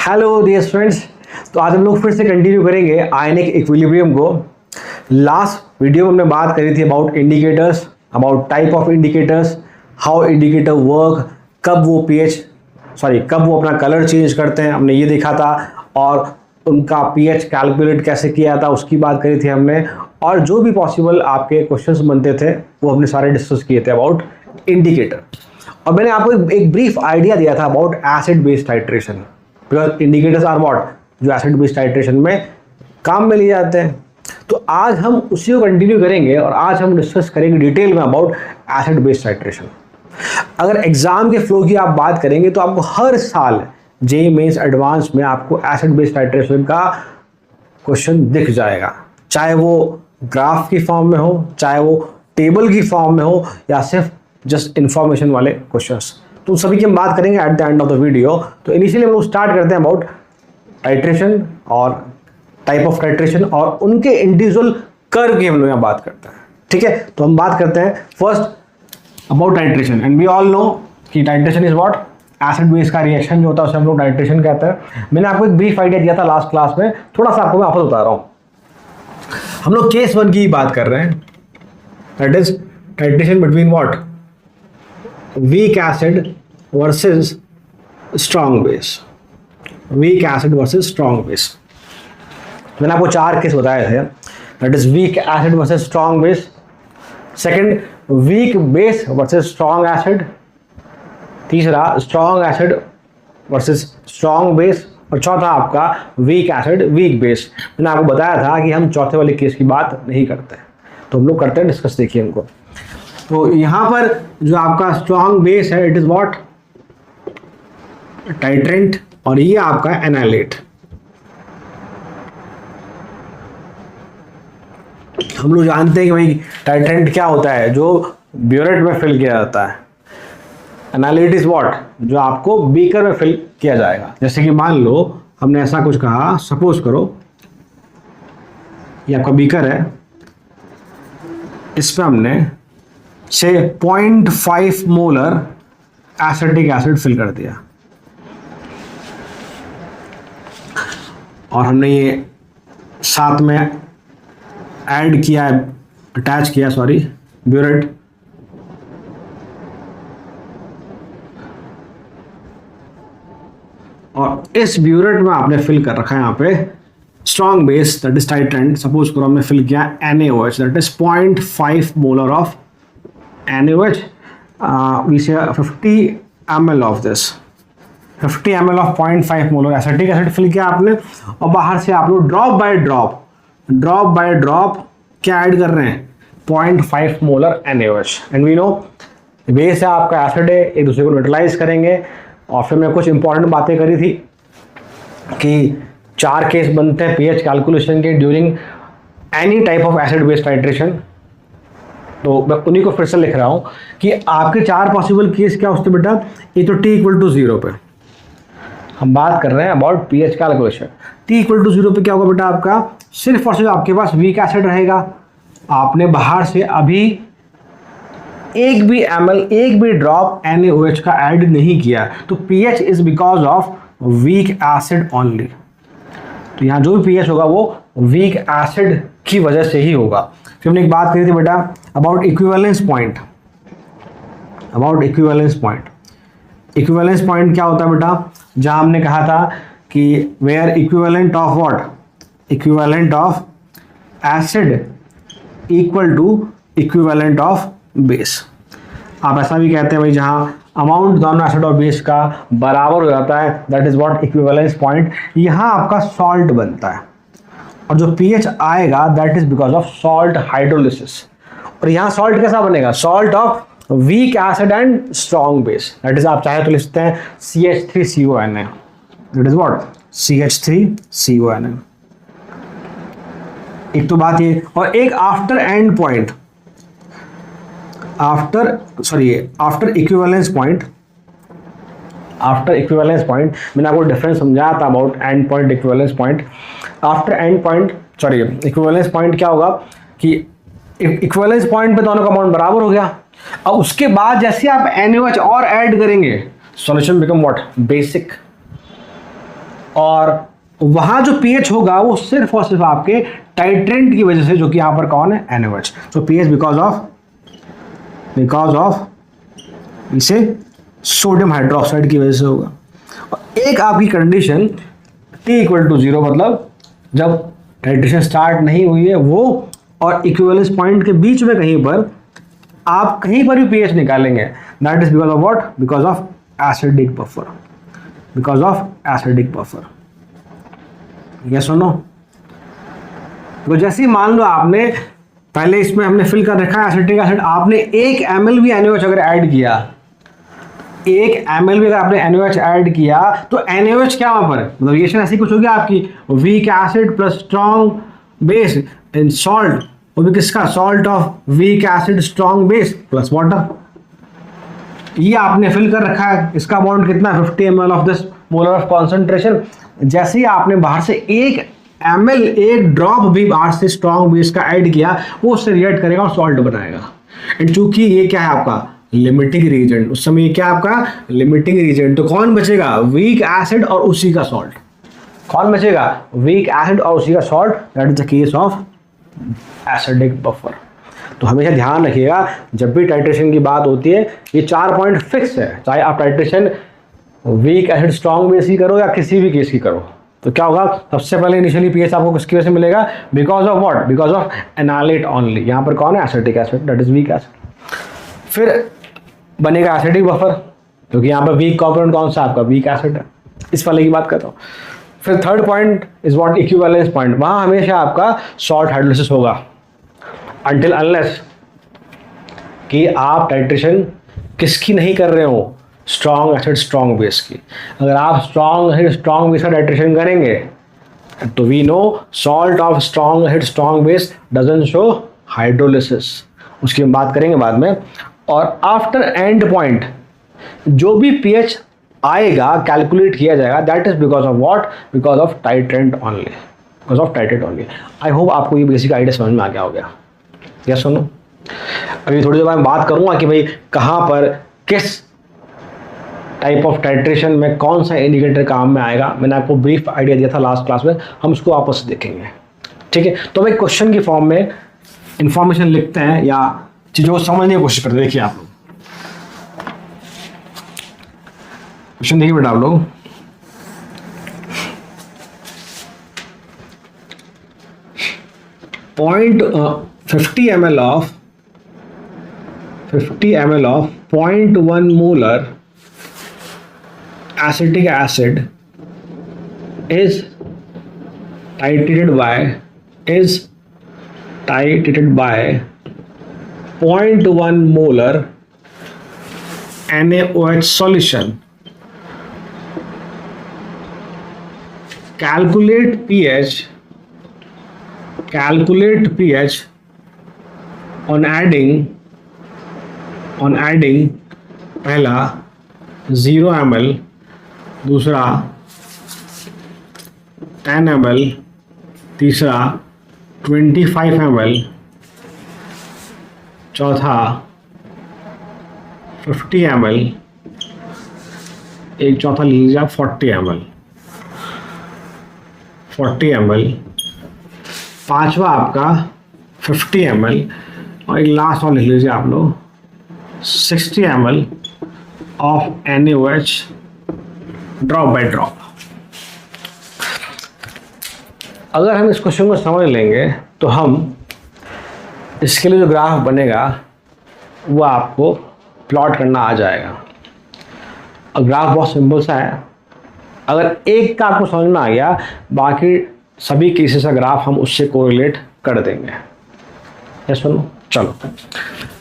Hello dear students. तो आज हम लोग फिर से कंटिन्यू करेंगे आयनिक इक्विलिब्रियम को। लास्ट वीडियो में हमने बात करी थी about indicators, about type of indicators, how indicator work, कब वो अपना कलर चेंज करते हैं, हमने ये देखा था। और उनका पीएच कैलकुलेट कैसे किया था उसकी बात करी थी हमने। और जो भी पॉसिबल आपके क्वेश्चंस बनते थे वो हमने सारे डिस्कस किए थे अबाउट इंडिकेटर। और मैंने आपको एक ब्रीफ आइडिया दिया था about acid based titration, because indicators are what, जो एसिड बेस्ड टाइट्रेशन में काम में लिए जाते हैं। तो आज हम उसी को कंटिन्यू करेंगे और आज हम डिस्कस करेंगे डिटेल में अबाउट एसिड बेस्ड टाइट्रेशन। अगर एग्जाम के फ्लो की आप बात करेंगे तो आपको हर साल जेईई मेंस एडवांस में आपको एसिड बेस्ड टाइट्रेशन का क्वेश्चन दिख जाएगा, चाहे वो ग्राफ की फॉर्म में हो, चाहे वो टेबल की फॉर्म में हो, या सिर्फ जस्ट इंफॉर्मेशन वाले क्वेश्चंस। तो सभी की हम बात करेंगे at the end of the video. तो इनिशियली हम लोग स्टार्ट करते हैं अबाउट टाइट्रेशन और टाइप ऑफ टाइट्रेशन और उनके इंडिविजुअल कर्व की हम लोग यहाँ बात करते हैं। ठीक है, तो हम बात करते हैं first about titration. And we all know कि titration is what, acid base का रिएक्शन जो होता है उसे हम लोग टाइट्रेशन कहते हैं। मैंने आपको एक ब्रीफ आइडिया दिया था लास्ट क्लास में, थोड़ा सा आपको मैं वापस बता रहा हूँ। हम लोग केस 1 की बात कर रहे हैं, that is titration between what, weak acid versus strong base. Weak acid versus strong base. मैंने आपको 4 केस बताए थे, that is weak acid versus strong base, second weak base versus strong acid, तीसरा strong acid versus strong base, और चौथा आपका weak acid weak base. मैंने आपको बताया था कि हम चौथे वाले केस की बात नहीं करते, तो हम लोग करते हैं डिस्कस। देखिए इनको, तो यहां पर जो आपका स्ट्रॉन्ग बेस है इट इज व्हाट, टाइट्रेंट, और ये आपका एनालेट। हम लोग जानते हैं कि भाई टाइट्रेंट क्या होता है, जो ब्यूरेट में फिल किया जाता है। एनालेट इज व्हाट, जो आपको बीकर में फिल किया जाएगा। जैसे कि मान लो हमने ऐसा कुछ कहा, सपोज करो ये आपका बीकर है, इस पे हमने से 0.5 मोलर एसिटिक एसिड फिल कर दिया, और हमने ये साथ में ऐड किया, अटैच किया ब्यूरेट। और इस ब्यूरेट में आपने फिल कर रखा है यहाँ पे strong base, that is titrant. Suppose करो हमने फिल किया NaOH, that is 0.5 molar of NaOH, we say 50 ml of this, 50 ml of 0.5 molar acetic acid fill किया आपने, और बाहर से आप लोग ड्रॉप बाय ड्रॉप क्या ऐड कर रहे हैं, 0.5 molar NaOH। And we know base है आपका, एसिड है, एक दूसरे को न्यूट्रलाइज करेंगे। और फिर मैं कुछ इंपॉर्टेंट बातें करी थी कि 4 केस बनते हैं पीएच कैलकुलेशन के during any type of acid based titration. तो मैं उन्हीं को फिर से लिख रहा हूं कि आपके 4 पॉसिबल केस क्या होते बेटा। ये तो t=0 पे हम बात कर रहे हैं अबाउट पीएच कैलकुलेशन। t=0 पे क्या होगा बेटा, आपका सिर्फ और सिर्फ आपके पास वीक एसिड रहेगा। आपने बाहर से अभी एक भी ड्रॉप NaOH का ऐड नहीं किया, तो pH is because of weak acid only. तो यहाँ जो भी पीएच होगा वो वीक एसिड की वजह से ही होगा। फिर हमने एक बात करी थी बेटा about equivalence point. Equivalence point क्या होता है बेटा, जहां हमने कहा था कि where equivalent of what, equivalent of acid equal to equivalent of base. आप ऐसा भी कहते हैं भाई जहां अमाउंट दोनों एसिड और बेस का बराबर हो जाता है, that is what equivalence point. यहां आपका सॉल्ट बनता है, और जो पीएच आएगा that is because of salt hydrolysis. और यहाँ सॉल्ट कैसा बनेगा, salt of weak acid and strong base, that is आप चाहे तो लिखते हैं CH3CONA, that is what CH3CONA। एक तो बात ये, और एक after and point, after equivalence point मैंने आपको डिफरेंस समझाया था about and point, equivalence point. After and point equivalence point क्या होगा कि इक्विवेलेंस पॉइंट पे दोनों का अमाउंट बराबर हो गया। अब उसके बाद जैसे आप NaOH और ऐड करेंगे, सॉल्यूशन बिकम व्हाट, बेसिक। और वहां जो पीएच होगा वो सिर्फ और सिर्फ आपके टाइट्रेंट की वजह से, जो कि यहां पर कौन है, NaOH। So pH because of इसे सोडियम हाइड्रोक्साइड की वजह से होगा। और एक आपकी कंडीशन T = 0, मतलब जब टाइट्रेशन स्टार्ट नहीं हुई है वो और इक्विवेलेंस पॉइंट के बीच में कहीं पर आप कहीं पर भी पीएच निकालेंगे, that is because of what, because of acidic buffer, because of acidic buffer. Yes और नो? तो जैसे ही मान लो आपने पहले इसमें हमने फिल कर रखा है एसिटिक एसिड, आपने 1 ml भी NaOH अगर ऐड किया, 1 ml भी अगर आपने NaOH ऐड किया, तो NaOH क्या वहां पर, मतलब रिएक्शन ऐसी कुछ होगी आपकी, weak acid plus strong base in salt, वो भी किसका, salt of weak acid strong base plus water. ये आपने फिल कर रखा है, इसका अमाउंट कितना, 50 ml of this molar of concentration. जैसे ही आपने बाहर से 1 ml, 1 ड्रॉप भी बाहर से स्ट्रॉन्ग बेस का ऐड किया, वो उससे रिएक्ट करेगा और सॉल्ट बनाएगा। एंड चूंकि ये क्या है आपका लिमिटिंग रीजेंट, उस समय क्या आपका लिमिटिंग रीजेंट, तो कौन बचेगा, वीक एसिड और उसी का सॉल्ट। कौन बचेगा, वीक एसिड और उसी का salt, that is the case of acidic buffer. तो हमेशा ध्यान रखिएगा जब भी टाइट्रेशन की बात होती है, ये 4 पॉइंट फिक्स है, चाहे आप titration weak acid strong base की करो या किसी भी केस की करो। तो क्या होगा, सबसे पहले इनिशियली पीएच आपको किसकी वजह से मिलेगा, because of what, because of analyte only. यहाँ पर कौन है, acetic acid, that is weak acid. फिर बनेगा एसिडिक बफर, क्योंकि यहाँ पर वीक कंपोनेंट कौन सा आपका, वीक एसिड है। इस वाले की बात करता हूँ। फिर third point is what, equivalence point. वहाँ हमेशा आपका सॉल्ट हाइड्रोलिसिस होगा अनटिल अनलेस कि आप टाइट्रेशन किसकी नहीं कर रहे हो, स्ट्रॉन्ग एसिड स्ट्रॉन्ग बेस की। अगर आप स्ट्रॉन्ग एसिड स्ट्रॉन्ग बेस का टाइट्रेशन करेंगे तो we know salt of strong acid strong base doesn't show hydrolysis, उसकी हम बात करेंगे बाद में। और आफ्टर एंड पॉइंट जो भी पीएच आएगा कैलकुलेट किया जाएगा, that is because of what, because of titrant only, because of titrant only. I hope आपको ये बेसिक आइडिया समझ में आ गया होगा। यस सुनो, अभी थोड़ी देर बाद बात करूंगा कि भाई कहाँ पर किस टाइप ऑफ टाइट्रेशन में कौन सा इंडिकेटर काम में आएगा। मैंने आपको ब्रीफ आइडिया दिया था लास्ट क्लास में, हम उसको वापस देखेंगे, ठीक है। तो हम एक क्वेश्चन की फॉर्म में इंफॉर्मेशन लिखते हैं या चीज़ों को समझने की कोशिश करते हैं। देखिए आप लोग क्वेश्चन देखिए बेटा आप लोग, point 50 ml of 0.1 molar acetic acid is titrated by 0.1 molar NaOH solution. Calculate pH on adding पहला 0 ml, दूसरा 10 ml, तीसरा 25 ml, चौथा 50 ml, एक चौथा ले लीजिए आप 40 ml, पांचवा आपका 50 ml और एक लास्ट और लिख लीजिए आप लोग 60 ml of NaOH drop by drop. अगर हम इस क्वेश्चन को समझ लेंगे तो हम इसके लिए जो ग्राफ बनेगा वो आपको प्लॉट करना आ जाएगा। और ग्राफ बहुत सिंपल सा है, अगर एक का आपको समझ में आ गया बाकी सभी केसेस का ग्राफ हम उससे कोरिलेट कर देंगे। ये सुनो, चलो।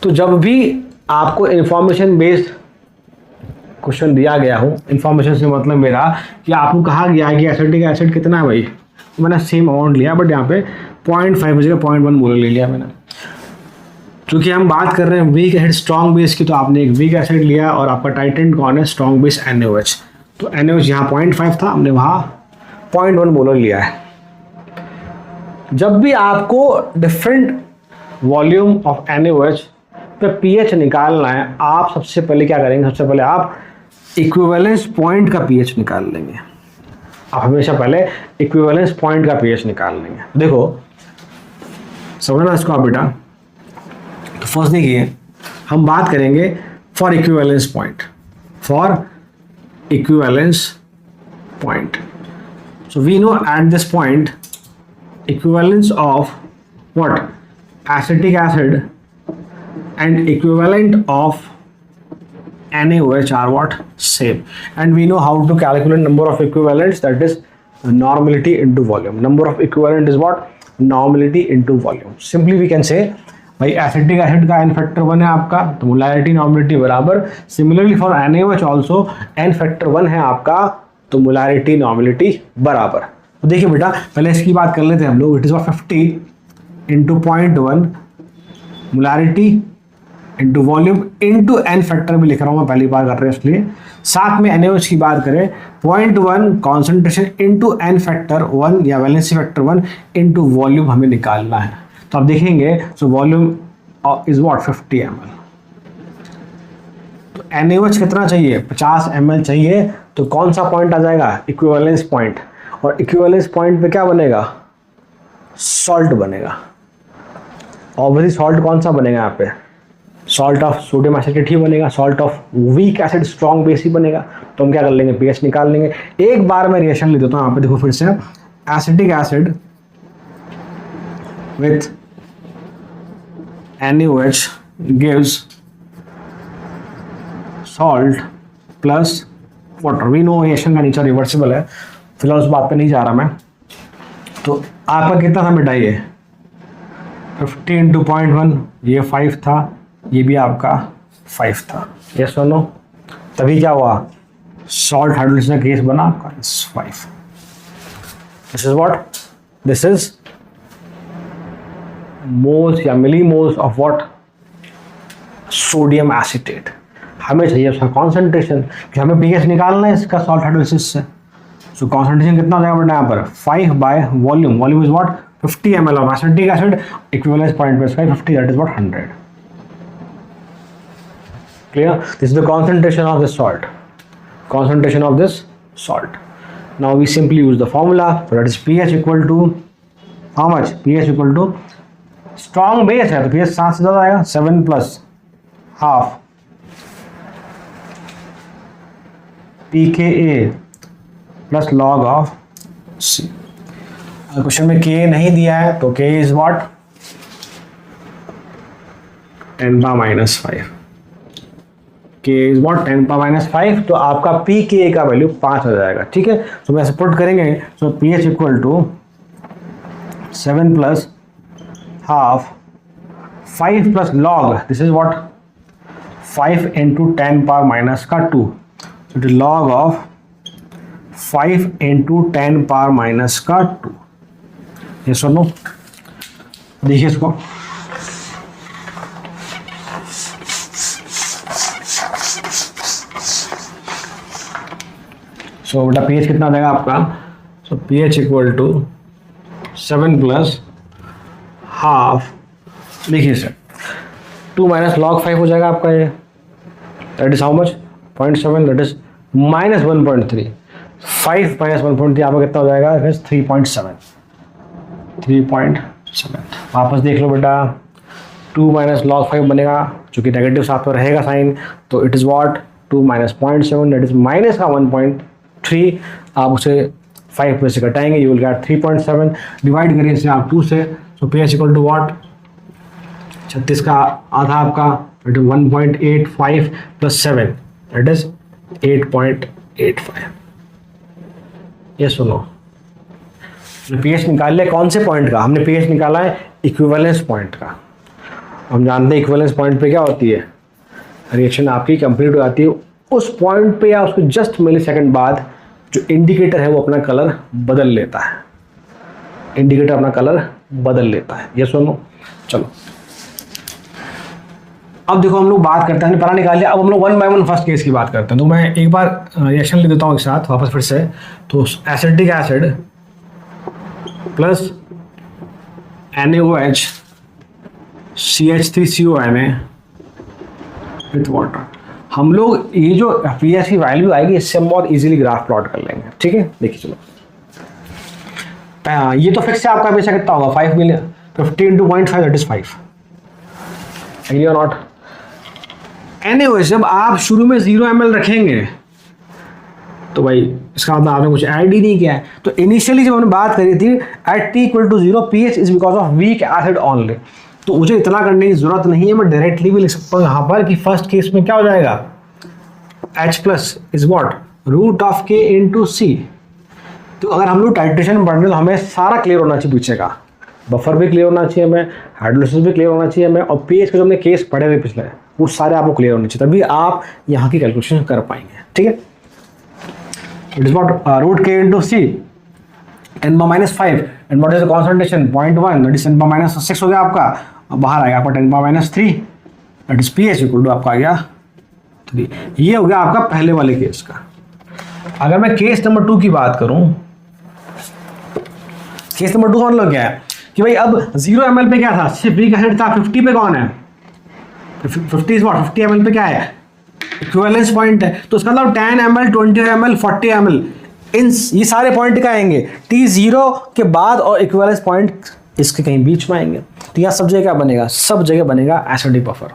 तो जब भी आपको इंफॉर्मेशन बेस्ड क्वेश्चन दिया गया हो, इंफॉर्मेशन से मतलब मेरा कि आपको कहा गया है कि एसिडिक एसिड कितना है भाई, मैंने सेम अमाउंट लिया बट यहाँ पे 0.5 जगह 0.1 मोलर ले लिया मैंने। क्योंकि हम बात कर रहे हैं वीक एसिड स्ट्रॉन्ग बेस की, तो आपने एक वीक एसिड लिया और आपका टाइटेंट कौन है, स्ट्रॉन्ग बेस NaOH। तो NaOH यहाँ 0.5 था, हमने वहाँ 0.1 मोलर लिया है। जब भी आपको डिफरेंट वॉल्यूम ऑफ NaOH पे पीएच निकालना है, आप सबसे पहले क्या करेंगे, सबसे पहले आप इक्विवेलेंस पॉइंट का पीएच निकाल लेंगे। आप हमेशा पहले इक्विवेलेंस पॉइंट का पीएच निकाल लेंगे। देखो समझना इसको आप बेटा। तो फर्स्ट देखिए हम बात करेंगे for equivalence point, for equivalence point. So we know at this point equivalence of what? Acetic acid and equivalent of NaOH are what? Same. And we know how to calculate number of equivalents, that is normality into volume. Number of equivalent is what? Normality into volume. Simply we can say भाई acetic एसिड का n factor 1 है आपका, तो molarity normality बराबर। Similarly for NaOH also n factor 1 है आपका, तो मोलैरिटी नॉर्मलिटी बराबर। तो देखिए बेटा पहले इसकी बात कर लेते हैं हम लोग। It is 50 into 0.1 molarity into volume into n factor भी लिख रहा हूँ मैं, पहली बार कर रहे हैं इसलिए। साथ में NaOH की बात करें 0.1 कॉन्सेंट्रेशन इंटू n फैक्टर 1 या वैलेंसी फैक्टर 1 इंटू वॉल्यूम हमें निकालना है। तो आप देखेंगे so volume is what 50 ml। तो NaOH कितना चाहिए 50 ml चाहिए, तो कौन सा पॉइंट आ जाएगा इक्विवेलेंस पॉइंट। और इक्विवेलेंस पॉइंट पे क्या बनेगा सॉल्ट बनेगा। ऑब्वियसली सॉल्ट कौन सा बनेगा यहाँ पे, सॉल्ट ऑफ सोडियम एसिटेट ही बनेगा, salt of weak acid strong base ही बनेगा। तो हम क्या कर लेंगे पीएच निकाल लेंगे। एक बार मैं रिएक्शन ले देता हूँ यहाँ पे, देखो फिर से acetic acid with NaOH gives salt plus water. We know reaction का नेचर रिवर्सिबल है, फिलहाल उस बात पे नहीं जा रहा मैं। तो आपका कितना था बेटा ये 50 इंटू 0.1, ये 5 था, ये भी आपका 5 था। ये सुनो तभी क्या हुआ सॉल्ट हाइड्रोलाइजेशन का केस बना आपका 5। This is what, this is moles या millimoles of what sodium acetate. हमें चाहिए उसका कॉन्सेंट्रेशन, कि हमें पीएच निकालना है इसका सॉल्ट हाइड्रोलाइसिस से। सो कॉन्सेंट्रेशन कितना हो जाएगा बेटा यहाँ पर 5 by volume. Volume is what 50 ml of acetic acid, equivalence point पे इसका 50, that is what 100। Clear, this is the concentration of this salt, concentration of this salt. Now we simply use the formula, so that is pH equal to how much, pH equal to strong base है तो pH 7 से ज़्यादा आएगा, 7 plus half pKa plus log of C। Question में Ka नहीं दिया है तो Ka is what 10⁻⁵। Ka is what 10⁻⁵, तो आपका pKa का वैल्यू 5 हो जाएगा। ठीक है, तो मैं सपोर्ट करेंगे, so pH equal to 7 plus half 5 plus log, this is what 5 into 10⁻⁻², तो लॉग ऑफ 5 इंटू 10⁻⁻²। ये सुनो देखिए इसको, सो बेटा pH कितना देगा आपका, so pH equal to 7 plus half, देखिए सर 2 माइनस लॉग 5 हो जाएगा आपका ये, that is how much 0.7, that is minus 1.3। 5 minus 1.3 आपका कितना हो जाएगा 3.7। वापस देख लो बेटा, 2 माइनस लॉग 5 बनेगा, चूंकि नेगेटिव साथ में रहेगा साइन, तो it is what 2 minus 0.7, that is minus का 1.3। आप उसे 5 में से घटाएंगे, यू विल गेट 3.7। डिवाइड करिए इसे आप 2 से, सो pH इक्वल टू व्हाट 36 का आधा आपका 1.85 प्लस 7, दैट इज 8.85। ये सुनो pH निकाल लिया कौन से पॉइंट का, हमने pH निकाला है इक्विवेलेंस पॉइंट का। हम जानते हैं इक्विवेलेंस पॉइंट पे क्या होती है, रिएक्शन आपकी कंप्लीट हो जाती है उस पॉइंट पे या उसको जस्ट मिली सेकेंड बाद जो इंडिकेटर है वो अपना कलर बदल लेता है, इंडिकेटर अपना कलर बदल लेता है। ये सुनो चलो अब देखो हम लोग बात करते हैं, पता निकाल लिया, अब हम लोग 1 बाय 1 फर्स्ट केस की बात करते हैं। तो मैं एक बार रिएक्शन ले देता हूँ एक साथ वापस फिर से। तो acetic acid plus NaOH CH3CONA with water. हम लोग ये जो pH की वैल्यू आएगी इससे हम बहुत इजीली ग्राफ प्लॉट कर लेंगे। ठीक है, देखिए चलो ये तो फिक्स है आपका, हमेशा कितना होगा 5 million, 50 into 0.5 that is 5। Agree और नॉट? एनीवे जब आप शुरू में 0 ml रखेंगे तो भाई इसका मतलब आपने कुछ ऐड ही नहीं किया है। तो इनिशियली जब हमने बात करी थी at t equal to 0 pH is because of weak acid only, तो मुझे इतना करने की जरूरत नहीं है, मैं डायरेक्टली भी लिख सकता हूँ यहाँ पर कि फर्स्ट केस में क्या हो जाएगा, H plus is what root of k into C. तो अगर हम लोग टाइट्रेशन पढ़ रहे हैं तो हमें सारा क्लियर होना चाहिए, पीछे का बफर भी क्लियर होना चाहिए हमें, हाइड्रोलिसिस भी क्लियर होना चाहिए हमें, और pH के जो हमने केस पढ़े हुए पिछले वो सारे आपको क्लियर होने चाहिए, तभी आप यहाँ की कैलकुलेशन कर पाएंगे। ठीक है, it is what root k into C 10⁻⁵ and what is the concentration 0.1 that is 10⁻⁶ हो गया आपका, और बाहर आएगा आपका 10⁻³ that is pH equal to आपका आ गया 3। ये हो गया आपका पहले वाले केस का। अगर मैं केस नंबर 2 की बात करूं, केस नंबर 2 का मतलब क्या है कि भाई अब 0 ml पे क्या था, सिर्फ वीक एसिड था, 50 पे कौन है 50 इज व्हाट 50 ml पे क्या है इक्विवेलेंस पॉइंट है, तो उसका मतलब 10 ml 20 ml 40 ml इन ये सारे पॉइंट क्या आएंगे T0 के बाद और इक्विवेलेंस पॉइंट इसके कहीं बीच में आएंगे। तो यहाँ सब जगह क्या बनेगा, सब जगह बनेगा एसिडिक बफर,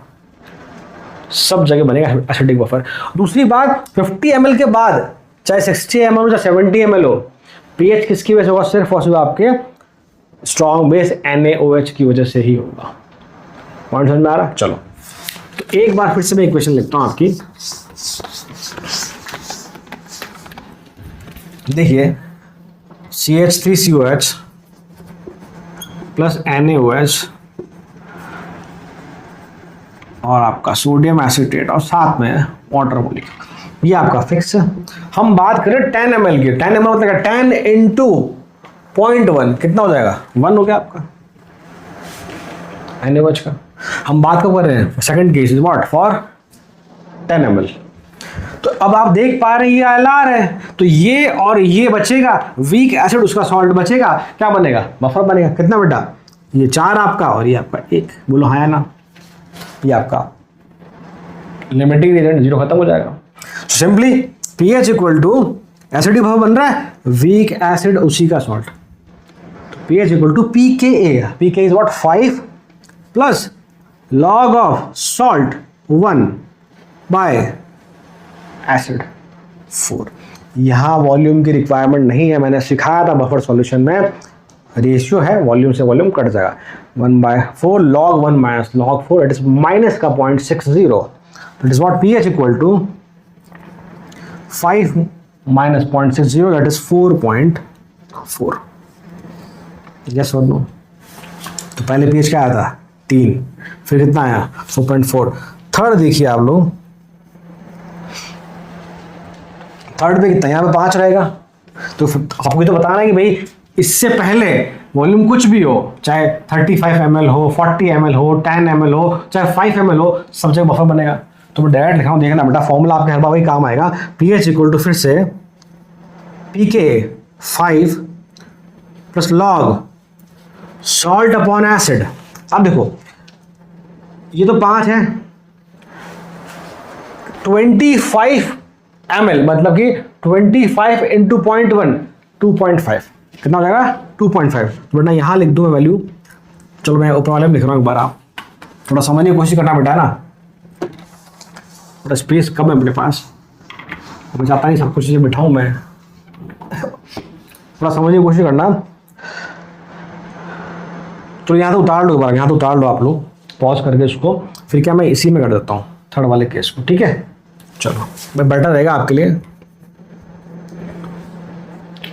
सब जगह बनेगा एसिडिक बफर। दूसरी बात 50 ml के बाद चाहे 60 ml हो चाहे 70 ml हो, pH किसकी वजह से होगा, सिर्फ और सिर्फ आपके स्ट्रॉन्ग बेस NaOH की वजह से ही होगा। पॉइंट समझ में आ रहा है? चलो तो एक बार फिर से मैं इक्वेशन लिखता हूं आपकी, देखिए CH3COH प्लस NaOH और आपका सोडियम एसीटेट और साथ में वाटर मॉलिक्यूल, ये आपका फिक्स है। हम बात करें 10 ml की, 10 ml मतलब 10 इंटू 0.1 कितना हो जाएगा 1 हो गया आपका NaOH का। हम बात कर रहे हैं second case is what for 10 ml। तो अब आप देख पा रहे हैं ये LR है, तो ये और ये बचेगा वीक एसिड, उसका सॉल्ट बचेगा, क्या बनेगा बफर बनेगा। कितना बेटा, ये 4 आपका और ये आपका 1, बोलो हाँ या ना, ये आपका लिमिटिंग एजेंट 0 खत्म हो जाएगा। Simply pH equal to acidic buffer बन रहा है, वीक एसिड उसी का सॉल्ट, तो pH equal to pKa, pK is what 5 plus log of salt 1 by acid 4। यहाँ वॉल्यूम की रिक्वायरमेंट नहीं है, मैंने सिखाया था बफर सॉल्यूशन में रेशियो है, वॉल्यूम से वॉल्यूम कट जाएगा 1/4 log 1 minus log 4 it is minus का 0.60, it is what pH equal to 5 minus 0.60 that is 4.4। Yes और नो? तो पहले pH क्या आया था 3, फिर कितना आया 4.4। थर्ड देखिए आप लोग, थर्ड पे कितना, यहाँ पे 5 रहेगा, तो आपको तो बताना है कि भाई इससे पहले वॉल्यूम कुछ भी हो, चाहे 35 ml हो, 40 ml हो, 10 ml हो, चाहे 5 ml हो, सब जगह बफर बनेगा। तो मैं डायरेक्ट लिखा हूँ, देखना बेटा फॉर्मूला आपके हर बार वही काम आएगा, pH इक्वल टू फिर से pK 5 plus log salt upon acid. अब देखो ये तो 5 है, 25 ml मतलब कि 25 इंटू 0.1 2.5 कितना हो जाएगा 2.5। वरना यहाँ लिख दूँ मैं वैल्यू, चलो मैं ऊपर वाले में लिख रहा हूँ एक बार, आप थोड़ा समझने की कोशिश करना बेटा ना, थोड़ा स्पेस कम है अपने पास, मैं चाहता नहीं सब कुछ बिठाऊँ मैं, थोड़ा समझने की कोशिश करना। तो यहाँ तो उतार लो एक बार, यहाँ तो उतार लो आप लोग पॉज करके इसको, फिर क्या मैं इसी में कर देता हूँ थर्ड वाले केस को, ठीक है। चलो मैं बेटर रहेगा आपके लिए,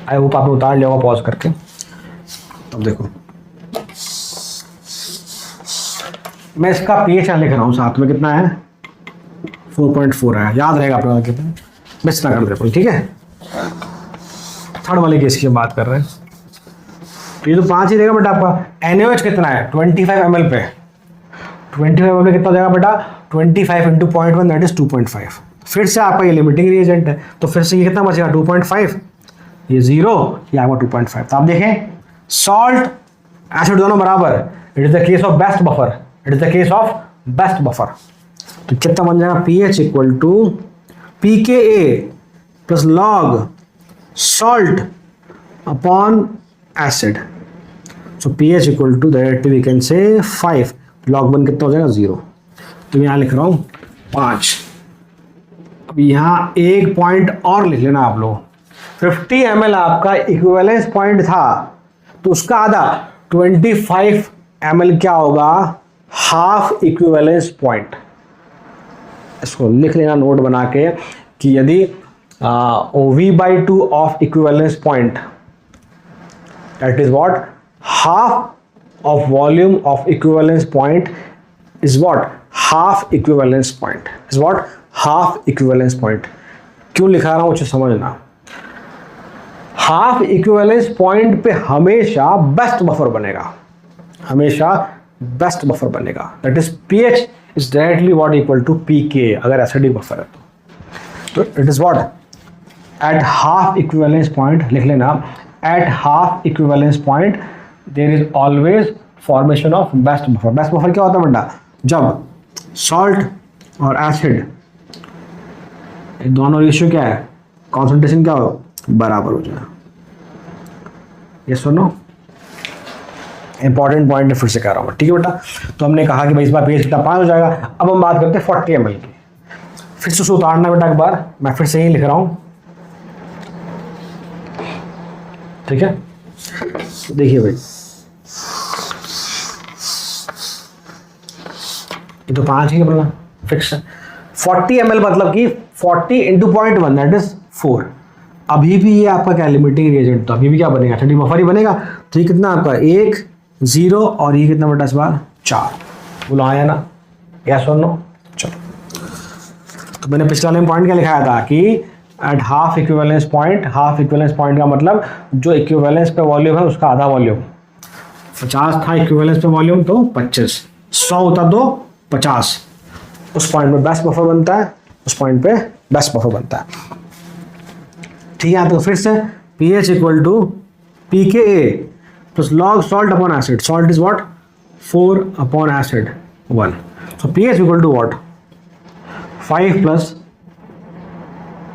आई होप आपने उतार लिया होगा पॉज करके। अब देखो मैं इसका pH लिख रहा हूँ साथ में, कितना है 4.4 है, याद रहेगा अपने कितना, मैं इतना कर देता हूँ, ठीक है। थर्ड वाले केस की बात कर रहे हैं, ये तो 5 ही रहेगा बेटा आपका। NaOH कितना है 25 ml पे, 25 ml कितना देगा बेटा 25 इंटू 0.1 दैट इज 2.5। फिर से आपका ये लिमिटिंग रिएजेंट है, तो फिर से ये कितना बचेगा 2.5, ये 0, ये आपका 2.5। तो आप देखें सॉल्ट एसिड दोनों बराबर, it is the case of best buffer, it is the case of best buffer. तो कितना बन जाएगा pH equal to pKa plus log salt upon acid. So pH equal to directly we can say 5, log 1 कितना हो जाएगा 0। तो यहाँ लिख रहा हूँ 5। अब यहाँ एक पॉइंट और लिख लेना आप लोग, 50 ml आपका इक्विवेलेंस पॉइंट था, तो उसका आधा 25 ml क्या होगा, हाफ इक्विवेलेंस पॉइंट। इसको लिख लेना नोट बना के कि यदि OV/2 of equivalence point, that is what, half of volume of equivalence point is what, half equivalence point is what, half equivalence point. क्यों लिखा रहा हूं उसे समझना। हाफ इक्विवेलेंस पॉइंट पे हमेशा बेस्ट बफर बनेगा, हमेशा बेस्ट बफर बनेगा। That is pH is directly what equal to pK अगर एसिडिक बफर है तो it is what at half equivalence point, लिख लेना, at half equivalence point there is always formation of best buffer. Best buffer क्या होता है बेटा, जब सॉल्ट और एसिड दोनों रेशियो क्या है, कॉन्सेंट्रेशन क्या हो, बराबर हो जाए। ये सुनो इंपॉर्टेंट पॉइंट फिर से कह रहा हूँ, ठीक है बेटा। तो हमने कहा कि भाई इस बार pH कितना 5 हो जाएगा। अब हम बात करते हैं 40 ml की। फिर से उसे उतारना बेटा एक बार, मैं फिर से ही लिख रहा हूँ, ठीक है। तो देखिए भाई ये तो 5 ही बोलना फिक्स है। 40 ml मतलब कि 40 इंटू 0.1 दैट इज 4। अभी भी ये आपका क्या लिमिटिंग रिएजेंट, तो अभी भी क्या बनेगा, एसिडिक बफर ही बनेगा। तो ये कितना आपका 1 0 और ये कितना बेटा इस बार 4, बोलो आया ना, यस और नो। चलो तो मैंने पिछले वाले में पॉइंट क्या लिखाया था कि eight half equivalence point, half equivalence point का मतलब जो इक्विवेलेंस पे वॉल्यूम है उसका आधा वॉल्यूम। 50 था इक्विवेलेंस पे वॉल्यूम तो 25, 100 होता तो 50। उस पॉइंट पे बेस्ट बफर बनता है, उस पॉइंट पे बेस्ट बफर बनता है, ठीक है। तो फिर से pH equal to pKa plus log salt upon acid, salt is what 4 upon acid 1, so pH equal to what 5 plus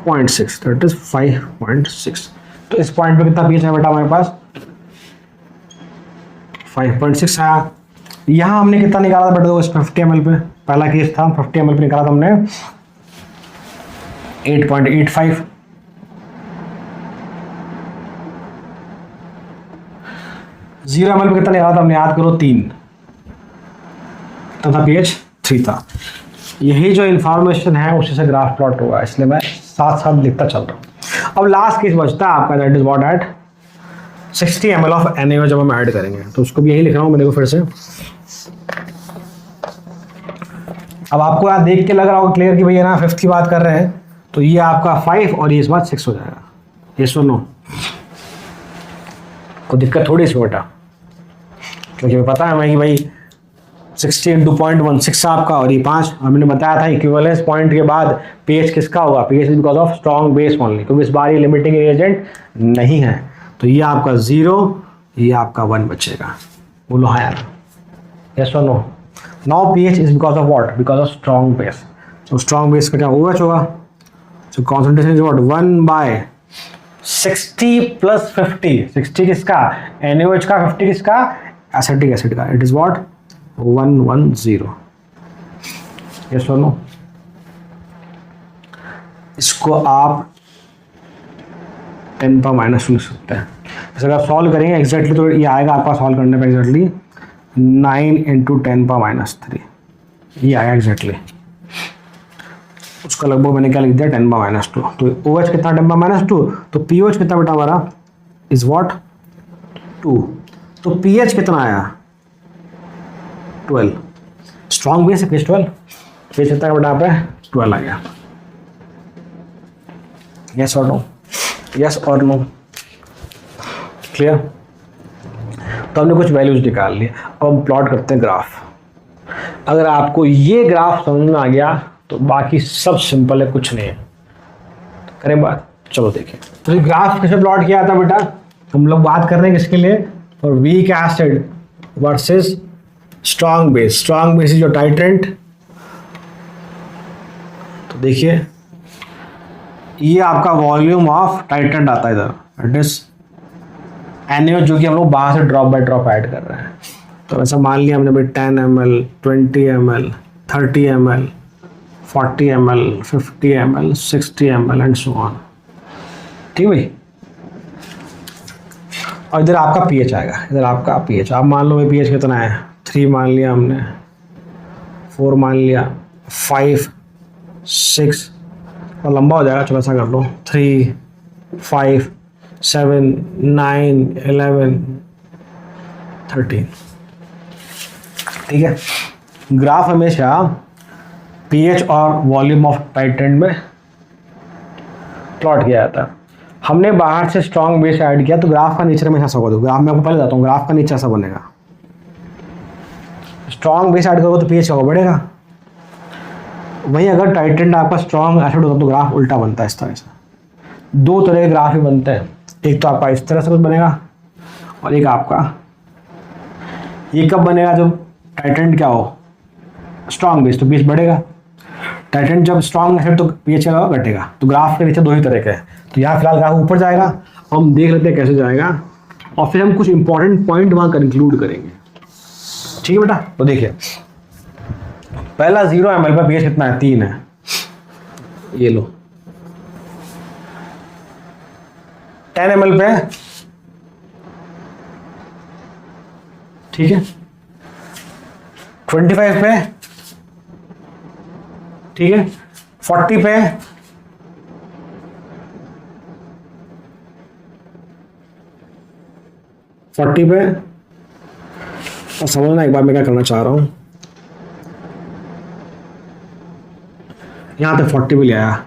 0.6 that is 5.6। तो इस पॉइंट पे कितना pH है बेटा हमारे पास 5.6 आया। यहाँ हमने कितना निकाला था बेटा, इस 50 ml पे पहला केस था, 50 ml पे निकाला था हमने 8.85। जीरो ml पे कितना निकाला था हमने, याद करो 3, तथा pH 3 था। यही जो इंफॉर्मेशन है उसी से ग्राफ प्लॉट हुआ, इसलिए मैं साथ साथ लिखता चल रहा हूँ। अब लास्ट केस बचता है आपका, that is what at 60 ml of NaOH जब हम ऐड करेंगे, तो उसको भी यही लिख रहा हूँ मैंने को फिर से। अब आपको यहाँ देख के लग रहा होगा क्लियर कि भैया ना 5th की बात कर रहे हैं, तो ये आपका 5 और ये इस बार 6 हो जाएगा। ये सुनो कोई दिक्कत थोड़ी सी बेटा, क्योंकि पता है मैं कि भाई 60 इंटू 0.16 आपका और ये 5, हमने बताया था इक्विवेलेंस पॉइंट के बाद pH किसका होगा, pH is because of strong base only, क्योंकि इस बार ये लिमिटिंग रिएजेंट नहीं है। तो ये आपका 0, ये आपका 1 बचेगा, बोलो हाँ यार, यस और no. Now pH is because of what, because of strong base. तो स्ट्रॉन्ग बेस का क्या OH होगा, so concentration is what 1/60 plus 50, 60 किसका NaOH का, 50 किसका एसिटिक एसिड का, इट इज व्हाट 110। यस और नो। इसको आप 10 पर माइनस लिख सकते हैं। जैसे अगर आप सॉल्व करेंगे एग्जैक्टली तो ये आएगा आपका सॉल्व करने पर एग्जैक्टली 9 इंटू 10 पर माइनस 3, ये आएगा एग्जैक्टली। उसका लगभग मैंने क्या लिख दिया 10 पर माइनस 2। तो OH कितना 10 पर माइनस 2, तो POH कितना बेटा हमारा इज व्हाट 2। तो pH कितना आया 12, स्ट्रॉन्ग बेस है pH 12, pH कितना बेटा यहाँ पे 12 आ गया। यस और नो, यस और नो, क्लियर। तो हमने कुछ वैल्यूज निकाल लिए, अब हम प्लॉट करते हैं ग्राफ। अगर आपको ये ग्राफ समझ में आ गया तो बाकी सब सिंपल है, कुछ नहीं है। करें बात, चलो देखें। तो ये ग्राफ कैसे प्लॉट किया था बेटा, हम लोग बात कर रहे हैं किसके लिए, for weak acid versus strong base. Strong base is your titrant. तो देखिए ये आपका वॉल्यूम ऑफ टाइट्रेंट आता है इधर, इट इज NaOH जो कि हम लोग बाहर से ड्रॉप बाय ड्रॉप ऐड कर रहे हैं। तो ऐसा मान लिया हमने भाई 10 ml, 20 ml, 30 ml, 40 ml, 50 ml, 60 ml and so on. ठीक भाई। और इधर आपका pH आएगा, इधर आपका pH। आप मान लो भाई pH कितना है, 3 मान लिया हमने, 4 मान लिया, 5, 6 और लंबा हो जाएगा, चलो ऐसा कर लो 3, 5, 7, 9, 11, 13। ठीक है। ग्राफ हमेशा pH और वॉल्यूम ऑफ टाइट्रेंट में प्लॉट किया जाता है। हमने बाहर से स्ट्रॉन्ग बेस ऐड किया तो ग्राफ का नेचर हमेशा ऐसा होगा। ग्राफ में आपको पहले बताता हूँ, ग्राफ का नेचर ऐसा बनेगा। स्ट्रॉन्ग बेस ऐड करोगे तो pH होगा बढ़ेगा। वहीं अगर टाइट्रेंट आपका स्ट्रॉन्ग एसिड होता तो ग्राफ उल्टा बनता है। इस तरह से दो तरह के ग्राफ ही बनते हैं। एक तो आपका इस तरह से कुछ बनेगा और एक आपका ये कब बनेगा, जब टाइट्रेंट क्या हो, स्ट्रॉन्ग बेस, तो pH बढ़ेगा। टाइट्रेंट जब स्ट्रॉन्ग है तो pH का घटेगा। तो ग्राफ के नीचे दो ही तरह के हैं। तो यहाँ फिलहाल ग्राफ ऊपर जाएगा, हम देख लेते हैं कैसे जाएगा और फिर हम कुछ इंपॉर्टेंट पॉइंट वहाँ कंक्लूड करेंगे। ठीक है बेटा। तो देखिए पहला 0 ml पर pH कितना है, 3 है। ये लो 10 ml पे, ठीक है, 25 पे, ठीक है, 40 पे, 40 पे। और समझना एक बार मैं क्या करना चाह रहा हूं, यहां तक 40 भी ले आया।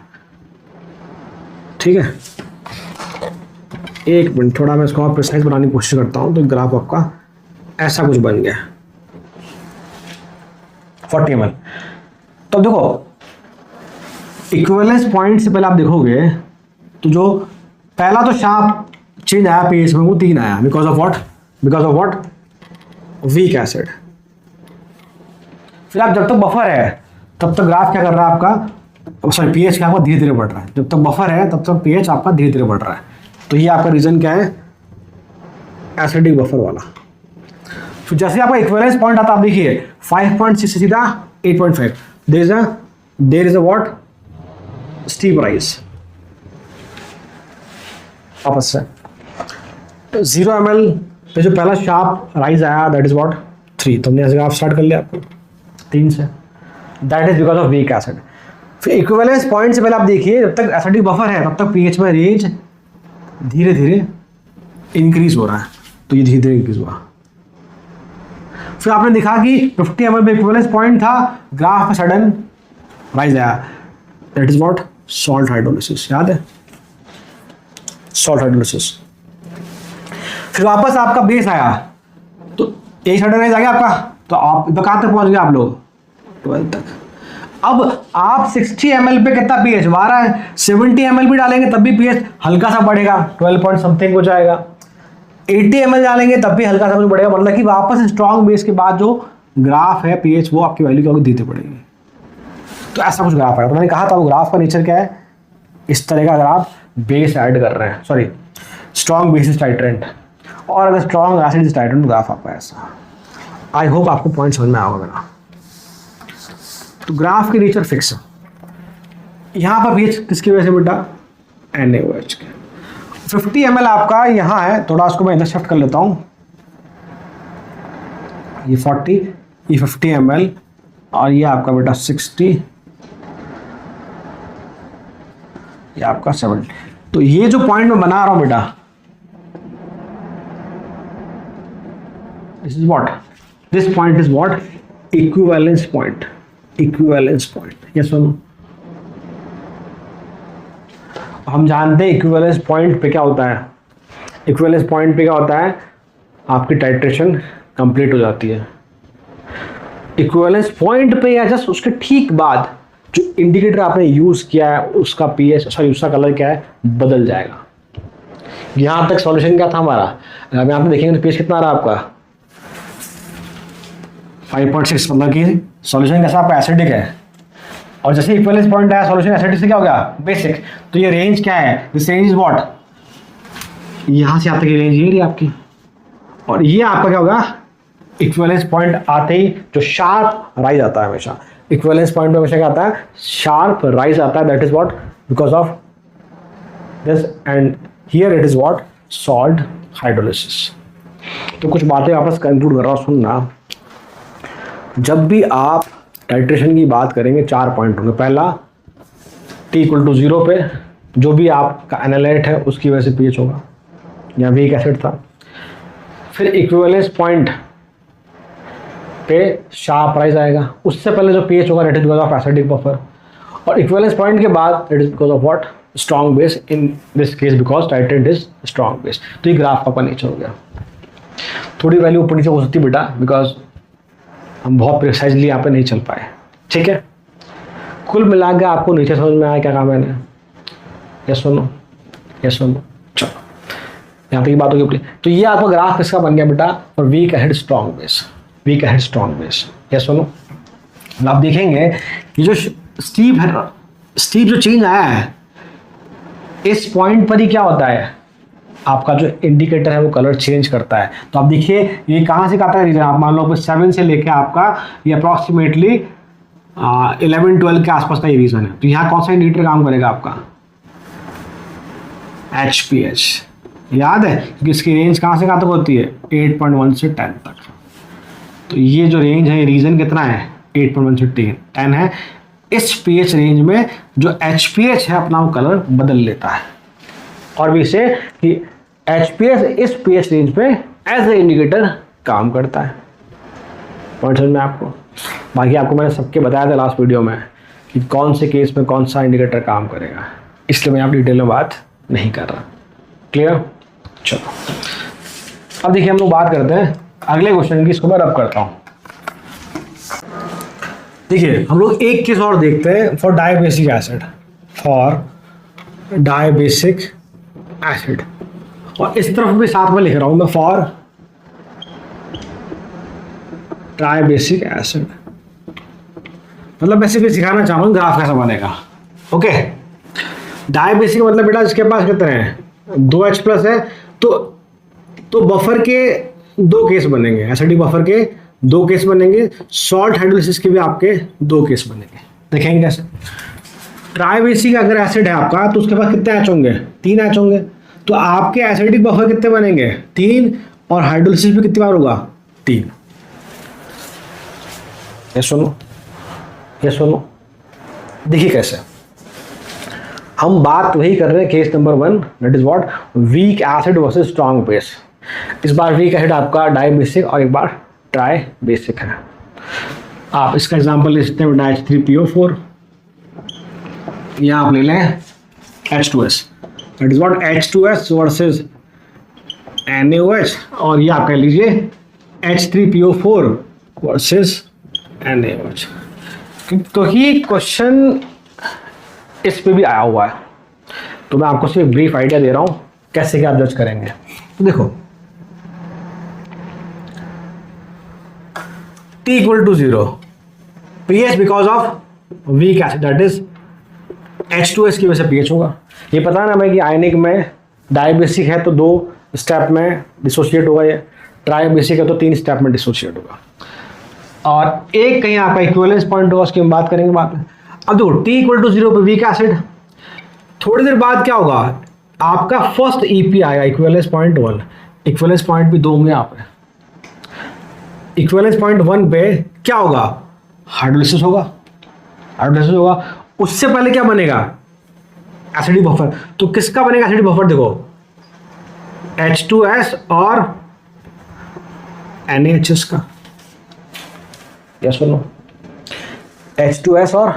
ठीक है, एक मिनट, थोड़ा मैं इसको और प्रिसाइज बनाने की कोशिश करता हूं। तो ग्राफ आपका ऐसा कुछ बन गया 40 ml। तो देखो इक्विवेलेंस पॉइंट से पहले आप देखोगे तो जो पहला तो शार्प चेंज आया pH में, वो 3 आया। Because of what, weak acid. फिर आप जब तक बफर है तब तक ग्राफ क्या कर रहा है आपका, सॉरी pH क्या आपका धीरे धीरे बढ़ रहा है। जब तक बफर है तब तक pH आपका धीरे धीरे बढ़ रहा है। तो ये आपका रीजन क्या है, एसिडिक बफर वाला। फिर जैसे आपका इक्विवेलेंस पॉइंट आता है, आप देखिए 5.6 से सीधा 8.5, there is a what, steep rise. वापस से 0 ml पे जो पहला शार्प राइज आया, दैट इज व्हाट 3। तो हमने ऐसे ग्राफ स्टार्ट कर लिया आपको 3 से, that is because of weak acid. फिर इक्विवेलेंस पॉइंट से पहले आप देखिए जब तक एसिडिक बफर है तब तक pH में रेंज धीरे धीरे इंक्रीज हो रहा है। तो ये धीरे धीरे इंक्रीज हुआ। फिर आपने देखा कि 50 ml पे इक्विवेलेंस पॉइंट था, ग्राफ में सडन राइज आया, that is what, salt hydrolysis. याद है, सॉल्ट हाइड्रोलिसिस। फिर वापस आपका बेस आया तो एक सडन राइज आ गया आपका। तो आप कहां तक पहुंच गए आप लोग, 12 तक। अब आप 60 ml पे कितना pH आ है, 70 ml भी डालेंगे तब भी pH हल्का सा बढ़ेगा, 12 पॉइंट समथिंग हो जाएगा। 80 ml डालेंगे तब भी हल्का सा कुछ बढ़ेगा। मतलब कि वापस स्ट्रॉन्ग बेस के बाद जो ग्राफ है pH वो आपकी वैल्यू क्या देते पड़ेगी। तो ऐसा कुछ ग्राफ है। तो मैंने कहा था वो ग्राफ का नेचर क्या है, इस तरह का। अगर आप बेस ऐड कर रहे हैं, सॉरी स्ट्रॉन्ग बेसिस टाइट्रेंट, और अगर स्ट्रॉन्ग एसिड टाइट्रेंट, ग्राफ आपका ऐसा। आई होप आपको पॉइंट समझ में आएगा मेरा। तो ग्राफ की नेचर फिक्स है। यहाँ पर pH किसकी वजह से बेटा, NaOH के। 50 ml आपका यहाँ है, थोड़ा उसको मैं इधर शिफ्ट कर लेता हूँ। ये 40, ये 50 ml और ये आपका बेटा 60, ये आपका 70। तो ये जो पॉइंट मैं बना रहा हूं बेटा, this is what, this point is what, equivalence point. Equivalence point, yes और नो। हम जानते हैं इक्विवेलेंस पॉइंट पे क्या होता है। इक्विवेलेंस पॉइंट पे क्या होता है, आपकी टाइट्रेशन कंप्लीट हो जाती है। इक्विवेलेंस पॉइंट पे या जस्ट उसके ठीक बाद जो इंडिकेटर आपने यूज किया है उसका pH, सॉरी उसका कलर क्या है, बदल जाएगा। यहां तक सॉल्यूशन क्या था हमारा, अगर यहाँ पे देखेंगे तो pH कितना आ रहा है आपका 5.6। मतलब कि सॉल्यूशन कैसा आपका एसिडिक है। और जैसे इक्विवेलेंस पॉइंट आया, सॉल्यूशन एसिडिक से क्या हो गया, बेसिक। तो ये रेंज क्या है, दिस रेंज इज व्हाट, यहाँ से यहाँ तक की रेंज ये रही आपकी, और ये आपका क्या होगा, इक्विवेलेंस पॉइंट आते ही जो शार्प राइज आता है हमेशा, इक्विवेलेंस पॉइंट में हमेशा क्या आता है, शार्प राइज आता है, that is what, because of this, and here it is what, salt hydrolysis. तो कुछ बातें वापस कंक्लूड कर रहा हूँ, सुनना। जब भी आप टाइट्रेशन की बात करेंगे 4 पॉइंट होंगे। पहला, t=0 पे जो भी आपका एनालाइट है उसकी वजह से पीएच होगा, या वीक एसिड था। फिर इक्विवेलेंस पॉइंट पे शार्प राइज आएगा, उससे पहले जो पीएच होगा it is because of acidic buffer, और इक्विवेलेंस पॉइंट के बाद it is because of what, strong base, in this case because titrate is strong base. तो ये ग्राफ का नेचर हो गया। थोड़ी वैल्यू ऊपर नीचे हो सकती है बेटा, बिकॉज हम बहुत प्रिसाइजली यहाँ पे नहीं चल पाए, ठीक है। कुल मिला के आपको नीचे समझ में आया क्या काम है, यस सुनो, यस सुनो, चलो यहाँ तक की बात होगी। तो ये आपका ग्राफ किसका बन गया बेटा, और weak ahead strong base, weak ahead strong base, yes सुनो। आप देखेंगे ये जो स्टीप है, स्टीप जो चेंज आया है, इस पॉइंट पर ही क्या होता है, आपका जो इंडिकेटर है वो कलर चेंज करता है। तो आप देखिए ये कहाँ से आता है रीजन, आप मान लो 7 से लेके आपका ये अप्रॉक्सीमेटली 11-12 के आसपास का ये रीजन है। तो यहाँ कौन सा इंडिकेटर काम करेगा आपका, HPH, याद है, क्योंकि इसकी रेंज कहाँ से कहाँ तक होती है, 8.1 से 10 तक। तो ये जो रेंज है, रीजन कितना है, 8.1 से 10 है। इस pH रेंज में जो HPH है अपना वो कलर बदल लेता है, और भी इसे कि HPH इस pH रेंज पे एज ए इंडिकेटर काम करता है। पॉइंट समझ में आपको। बाकी आपको मैंने सबके बताया था लास्ट वीडियो में कि कौन से केस में कौन सा इंडिकेटर काम करेगा, इसलिए मैं आप डिटेल में बात नहीं कर रहा। क्लियर, चलो अब देखिए हम लोग बात करते हैं अगले क्वेश्चन की। इसको मैं रब करता हूँ। देखिए हम लोग एक केस और देखते हैं, for dibasic acid, for dibasic acid, और इस तरफ भी साथ में लिख रहा हूं मैं, फॉर ट्राइबेसिक एसिड। मतलब बेसिकली सिखाना चाह रहा हूं ग्राफ कैसा बनेगा। ओके, डायबेसिक मतलब बेटा इसके पास कितने हैं, 2H+ है, तो बफर के 2 केस बनेंगे, एसिडिक बफर के 2 केस बनेंगे, सॉल्ट हाइड्रोलिसिस के भी आपके 2 केस बनेंगे। देखेंगे कैसे। ट्राइबेसिक अगर एसिड है आपका तो उसके पास कितने H होंगे, 3 H होंगे। तो आपके एसिडिक बफर कितने बनेंगे, 3, और हाइड्रोलिसिस भी कितनी बार होगा, 3। ये सुनो, ये सुनो, देखिए कैसे। हम बात वही कर रहे हैं case number 1, that is what, weak acid versus strong base. इस बार वीक एसिड आपका डायबेसिक और एक बार ट्राई बेसिक है। आप इसका एग्जांपल ले सकते हैं H3PO4, या आप ले लें H2S, that is what, H2S versus NaOH, और ये आप कह लीजिए H3PO4 वर्सेस NaOH। तो ही क्वेश्चन इस पे भी आया हुआ है, तो मैं आपको सिर्फ ब्रीफ आइडिया दे रहा हूं कैसे क्या आप जज करेंगे। तो देखो T=0, pH because of weak acid, that is H2S की वजह से pH होगा। ये पता है ना भाई कि आयनिक में डायबेसिक है तो 2 स्टेप में डिसोशिएट होगा, ये ट्राइबेसिक है तो 3 स्टेप में डिसोशिएट होगा, और एक कहीं आपका इक्विवेलेंस पॉइंट होगा, उसकी हम बात करेंगे बाद में। अब देखो T=0 पे वीक एसिड, थोड़ी देर बाद क्या होगा, आपका फर्स्ट EP आएगा, इक्विवेलेंस पॉइंट 1, इक्विवेलेंस पॉइंट भी 2 होंगे यहाँ पे। इक्विवेलेंस पॉइंट 1 पे क्या होगा, हाइड्रोलिसिस होगा, हाइड्रोलिसिस होगा। उससे पहले क्या बनेगा, एसिडिक बफर। तो किसका बनेगा एसिडिक बफर, देखो H2S और NaHS का, यस सुनो, H2S और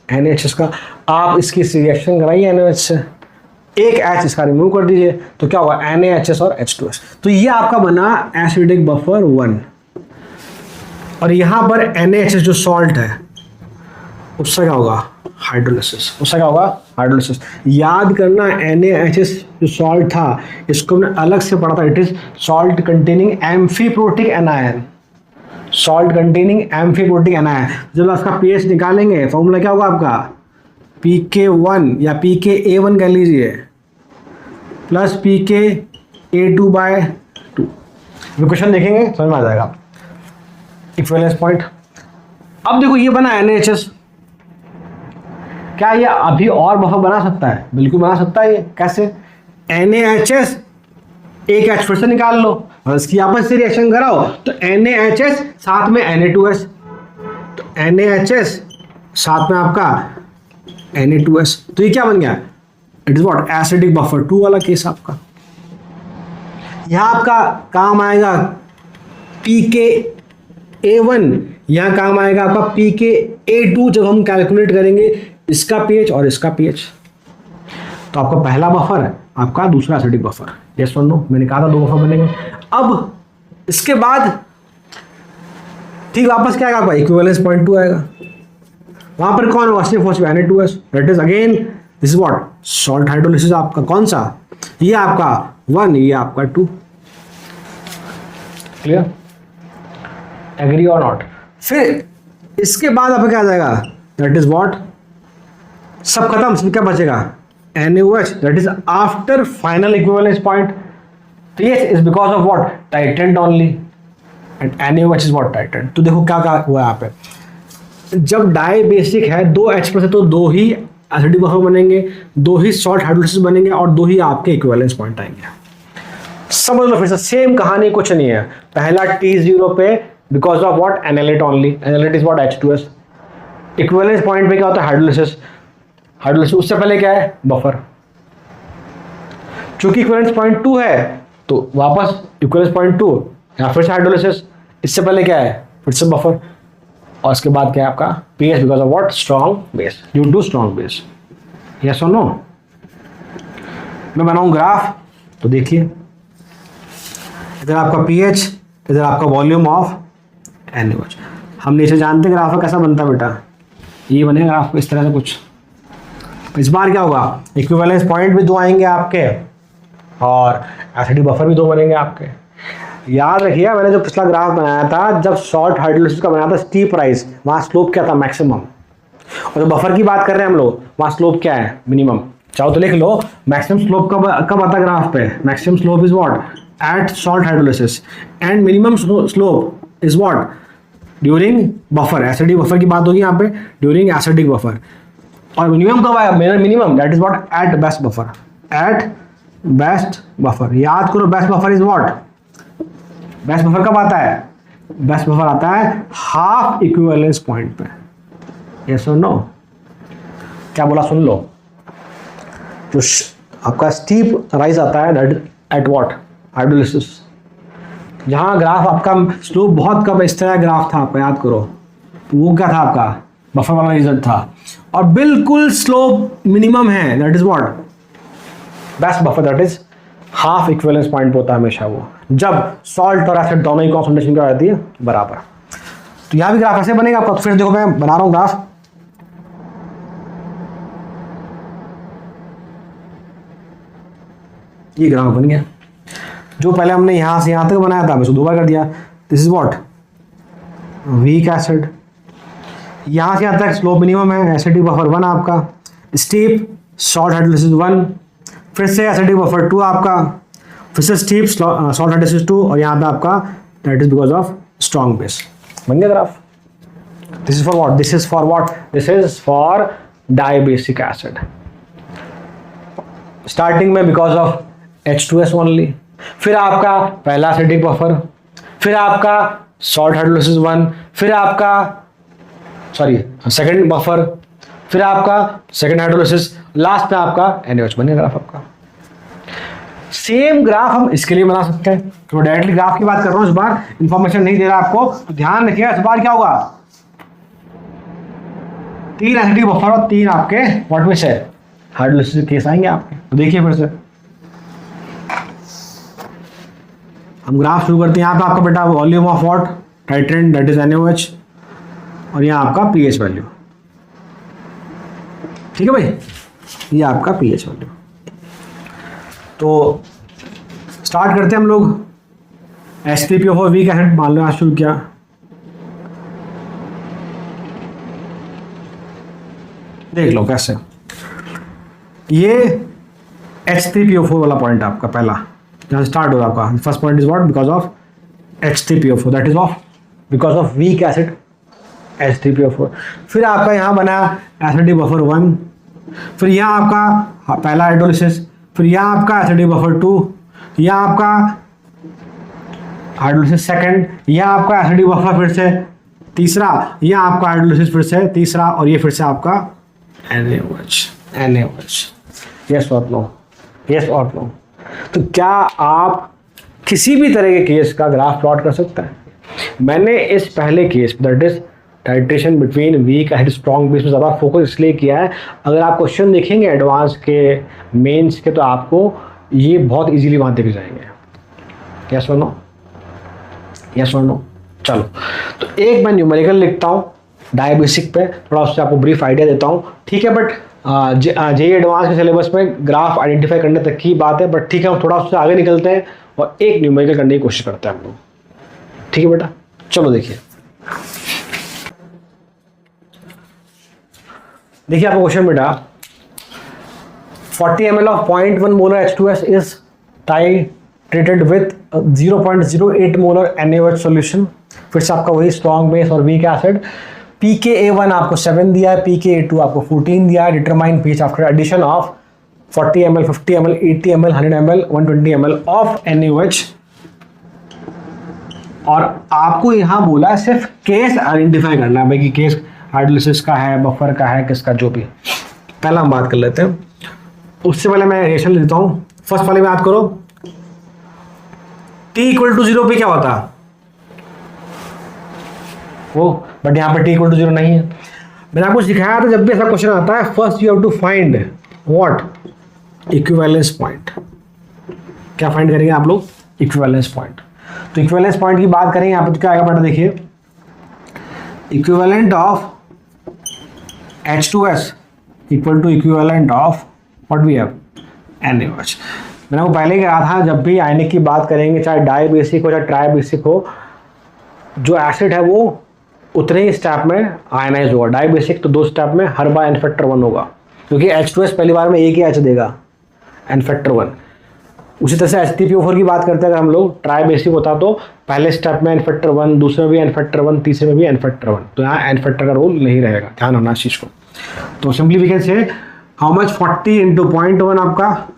NaHS का। आप इसकी रिएक्शन कराइए NaOH से, एक H इसका रिमूव कर दीजिए, तो क्या होगा, NaHS और H2S। तो ये आपका बना एसिडिक बफर 1, और यहां पर NaHS जो सॉल्ट है उससे क्या होगा, हाइड्रोलिसिस, उससे क्या होगा, हाइड्रोलिसिस। याद करना NaHS जो सॉल्ट था इसको हमने अलग से पढ़ा था, it is salt containing amphiprotic anion, salt containing amphiprotic anion. जब आपका pH निकालेंगे फॉर्मूला क्या होगा आपका, pK1 या pKa1 कह लीजिए प्लस pKa A2/2। क्वेश्चन देखेंगे समझ में आ जाएगा इक्विवेलेंस पॉइंट। अब देखो ये बना NaHS, क्या ये अभी और बफर बना सकता है? बिल्कुल बना सकता है। ये कैसे? NaHS एक H फिर से निकाल लो और इसकी आपस से रिएक्शन कराओ तो NaHS साथ में Na2S, तो NaHS साथ में आपका Na2S, तो ये क्या बन गया? It is what? Acidic buffer 2 वाला केस आपका। यहां आपका काम आएगा pKa1, यहां काम आएगा आपका pKa2 जब हम कैलकुलेट करेंगे इसका pH और इसका pH। तो आपका पहला बफर है आपका, दूसरा एसिडिक बफर। यस और नो? मैंने कहा था 2 बफर बनेंगे। अब इसके बाद ठीक वापस क्या आएगा आपका? इक्विवेलेंस पॉइंट 2 आएगा। वहां पर कौन होगा? सिर्फ Na2S। That is again this is what? Salt hydrolysis आपका। कौन सा? ये आपका 1, ये आपका 2। क्लियर? एग्री और नॉट? फिर इसके बाद आपका क्या आ जाएगा? That is what? सब खत्म, सिर्फ क्या बचेगा? NaOH, that is after final equivalence point. तो ये is because of what? Tightened only, and NaOH is what? Tightened. तो देखो क्या हुआ यहाँ पे, जब डाई बेसिक है 2H प्लस है तो 2 ही एसिडिक बफर बनेंगे, 2 ही सॉल्ट हाइड्रोलिसिस बनेंगे और 2 ही आपके इक्विवेलेंस पॉइंट आएंगे। समझ लो फिर से सेम कहानी, कुछ नहीं है। पहला T0 पे because of what? Analyte only, analyte is what? H2S। Equivalence point पे क्या होता है? हाइड्रोलिसिस, हाइड्रोलिसिस उससे पहले क्या है? बफर। चूंकि इक्विवेलेंस पॉइंट 2 है तो वापस इक्विवेलेंस पॉइंट 2 या फिर से हाइड्रोलिसिस, इससे पहले क्या है? फिर से बफर, और इसके बाद क्या है आपका? pH because of what? Strong base, due to strong base. Yes और नो? मैं बनाऊं ग्राफ तो देखिए, इधर आपका pH, इधर आपका वॉल्यूम ऑफ NaOH। हम नीचे जानते हैं ग्राफ कैसा बनता है बेटा, ये बनेगा ग्राफ इस तरह से कुछ। इस बार क्या होगा? इक्विवेलेंस पॉइंट भी 2 आएंगे आपके और एसिडिक बफर भी 2 बनेंगे आपके। याद रखिए मैंने जो पिछला ग्राफ बनाया था, जब सॉल्ट हाइड्रोलिसिस का बनाया था स्टीप राइज, वहां स्लोप क्या था? मैक्सिमम। और जो बफर की बात कर रहे हैं हम लोग, वहां स्लोप क्या है? मिनिमम। चाहो तो लिख लो, मैक्सिमम स्लोप कब आता है ग्राफ पे? Maximum slope is what? At salt hydrolysis, and minimum slope is what? During buffer. Acidic buffer की बात होगी यहाँ पे, ड्यूरिंग एसिडिक बफर। और मिनिमम कब आया? Minimum that is what? At best buffer, at best buffer. याद करो best buffer is what? Best buffer कब आता है? बेस्ट बफर आता है हाफ इक्विवेलेंस पॉइंट पे। यस और नो? क्या बोला सुन लो, जो आपका स्टीप राइज आता है दैट एट व्हाट? हाइड्रोलिसिस। जहां ग्राफ आपका स्लोप बहुत कम, इस तरह ग्राफ था आपका, याद करो, वो क्या था आपका? बफर वाला रिजल्ट था। और बिल्कुल स्लोप मिनिमम है, that is what? Best buffer, that is half equivalence point पे होता है हमेशा वो, जब सॉल्ट और एसिड दोनों ही कॉन्सेंट्रेशन क्या रहती है? बराबर। तो यहां भी ग्राफ ऐसे बनेगा आपका। तो फिर देखो मैं बना रहा हूं ग्राफ, ये ग्राफ बन गया। जो पहले हमने यहां से यहां तक बनाया था उसको 2 बार कर दिया। This is what? Weak acid. यहां से यहां तक स्लोप मिनिमम है, एसिडिक बफर 1 आपका, स्टीप सॉल्ट हाइड्रोलिसिस 1, फिर से एसिडिक बफर 2 आपका, फिर से स्टीप सॉल्ट हाइड्रोलिसिस 2, और यहाँ पे आपका that is because of strong base. बन गया graph. This is for what? This is for what? This is for dibasic acid. Starting में बिकॉज ऑफ H2S ओनली, फिर आपका पहला एसिडिक बफर, फिर आपका सॉल्ट हाइड्रोलिसिस 1, फिर आपका सेकंड बफर, फिर आपका सेकंड हाइड्रोलिसिस, लास्ट पे आपका NaOH। बनेगा ग्राफ आपका। सेम ग्राफ हम इसके लिए बना सकते हैं। तो डायरेक्टली ग्राफ की बात कर रहा हूं, इस बार इंफॉर्मेशन नहीं दे रहा आपको, तो ध्यान रखिएगा। इस बार क्या होगा? 3 एसिडिक बफर और 3 आपके व्हाट में से हाइड्रोलिसिस केस आएंगे आपके। तो देखिए फिर से हम ग्राफ शुरू करते हैं। यहाँ पे आपका बेटा volume of what? Titrant, that is NaOH, और यहाँ आपका pH वैल्यू। ठीक है भाई, ये आपका pH वैल्यू। तो स्टार्ट करते हैं हम लोग। H3PO4 वीक एसिड मान लो आज शुरू किया। देख लो कैसे, ये H3PO4 वाला पॉइंट आपका पहला, जहाँ स्टार्ट होगा आपका first point is what, because of H3PO4, that is of because of weak acid H3PO4। फिर आपका यहाँ बना एसिडिक बफर 1, फिर यहाँ आपका पहला हाइड्रोलिसिस, फिर यहाँ आपका एसिडिक बफर 2, यहाँ आपका हाइड्रोलिसिस सेकंड, यहाँ आपका एसिडिक बफर फिर से तीसरा, यहाँ आपका हाइड्रोलिसिस फिर से तीसरा, और ये फिर से आपका NaOH। यस और नो, यस और नो। तो क्या आप किसी भी तरह के केस का ग्राफ प्लॉट कर सकते हैं? मैंने इस पहले case that is titration between weak and strong base में ज़्यादा फोकस इसलिए किया है। अगर आप क्वेश्चन देखेंगे एडवांस के, मेंस के, तो आपको ये बहुत इजीली वहाँ दिख जाएंगे। यस और नो, यस और नो। चलो, तो एक मैं न्यूमेरिकल लिखता हूँ डायबेसिक पे, थोड़ा उससे आपको ब्रीफ आइडिया देता हूँ, ठीक है। बट जेईई एडवांस के सिलेबस में ग्राफ आइडेंटिफाई करने तक की बात है, बट ठीक है, हम थोड़ा उससे आगे निकलते हैं और एक न्यूमेरिकल करने की कोशिश करते हैं हम लोग, ठीक है बेटा। चलो देखिए आपका क्वेश्चन बेटा, 40 ml of 0.1 molar H2S is titrated with 0.08 molar NaOH solution। फिर से आपका वही स्ट्रॉन्ग बेस और वीक एसिड। pKa1 आपको 7 दिया है, pKa2 आपको 14 दिया है। Determine pH after addition of 40 ml, 50 ml, 80 ml, 100 ml, 120 ml of NaOH। और आपको यहाँ बोला सिर्फ केस आइडेंटिफाई करना है भाई कि केस हाइड्रोलिसिस का है, बफर का है, किसका, जो भी। पहला हम बात कर लेते हैं, उससे पहले मैं रिएक्शन लेता हूँ। फर्स्ट वाले में बात करो, T = 0 पे क्या होता है वो, बट यहाँ पे T = 0 नहीं है। मैंने आपको सिखाया था जब भी ऐसा क्वेश्चन आता है, first you have to find what, equivalence point. क्या फाइंड करेंगे आप लोग? Equivalence point. तो इक्विवेलेंस पॉइंट की बात करें यहाँ पे तो क्या आएगा बेटा, देखिए equivalent of H2S equal to equivalent of what we have, NaOH। मैंने आपको पहले कहा था जब भी आयनिक की बात करेंगे, चाहे डाइबेसिक हो चाहे ट्राइबेसिक हो, जो एसिड है वो उतने ही स्टेप में आयनाइज होगा। डाइबेसिक तो 2 स्टेप में, हर बार n फैक्टर 1 होगा, क्योंकि H2S पहली बार में एक ही H देगा, n फैक्टर 1। उसी तरह से H3PO4 की बात करते हैं अगर हम लोग, ट्राइबेसिक होता तो पहले स्टेप में n फैक्टर 1, दूसरे में भी n फैक्टर 1, तीसरे में भी n फैक्टर 1। तो यहाँ n फैक्टर का रोल नहीं रहेगा, ध्यान होना इस चीज़ को। तो simply we can say how much, 40 × 0.1 आपका,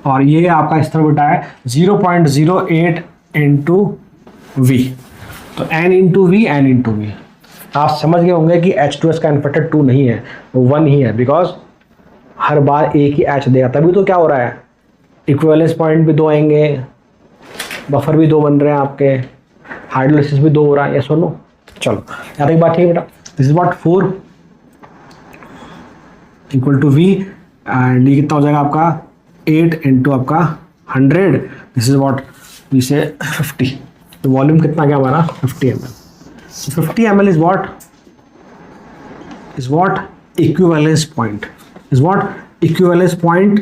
और ये आपका इस तरह बेटा है 0.08 × V। तो n × V, n × V। आप समझ गए होंगे कि H2S का n फैक्टर 2 नहीं है, वो 1 ही है, बिकॉज हर बार एक ही H देगा। तभी तो क्या हो रहा है, इक्विवेलेंस पॉइंट भी 2 आएंगे, बफर भी 2 बन रहे हैं आपके, हाइड्रोलिसिस भी 2 हो रहा है। यस और नो? चलो यहाँ तक बात ठीक है बेटा। This is what 4 = V, and ये कितना हो जाएगा आपका 8 × आपका 100। दिस इज व्हाट वी से 50। तो वॉल्यूम कितना क्या हमारा 50 ml। So 50 ml is what equivalence point, is what equivalence point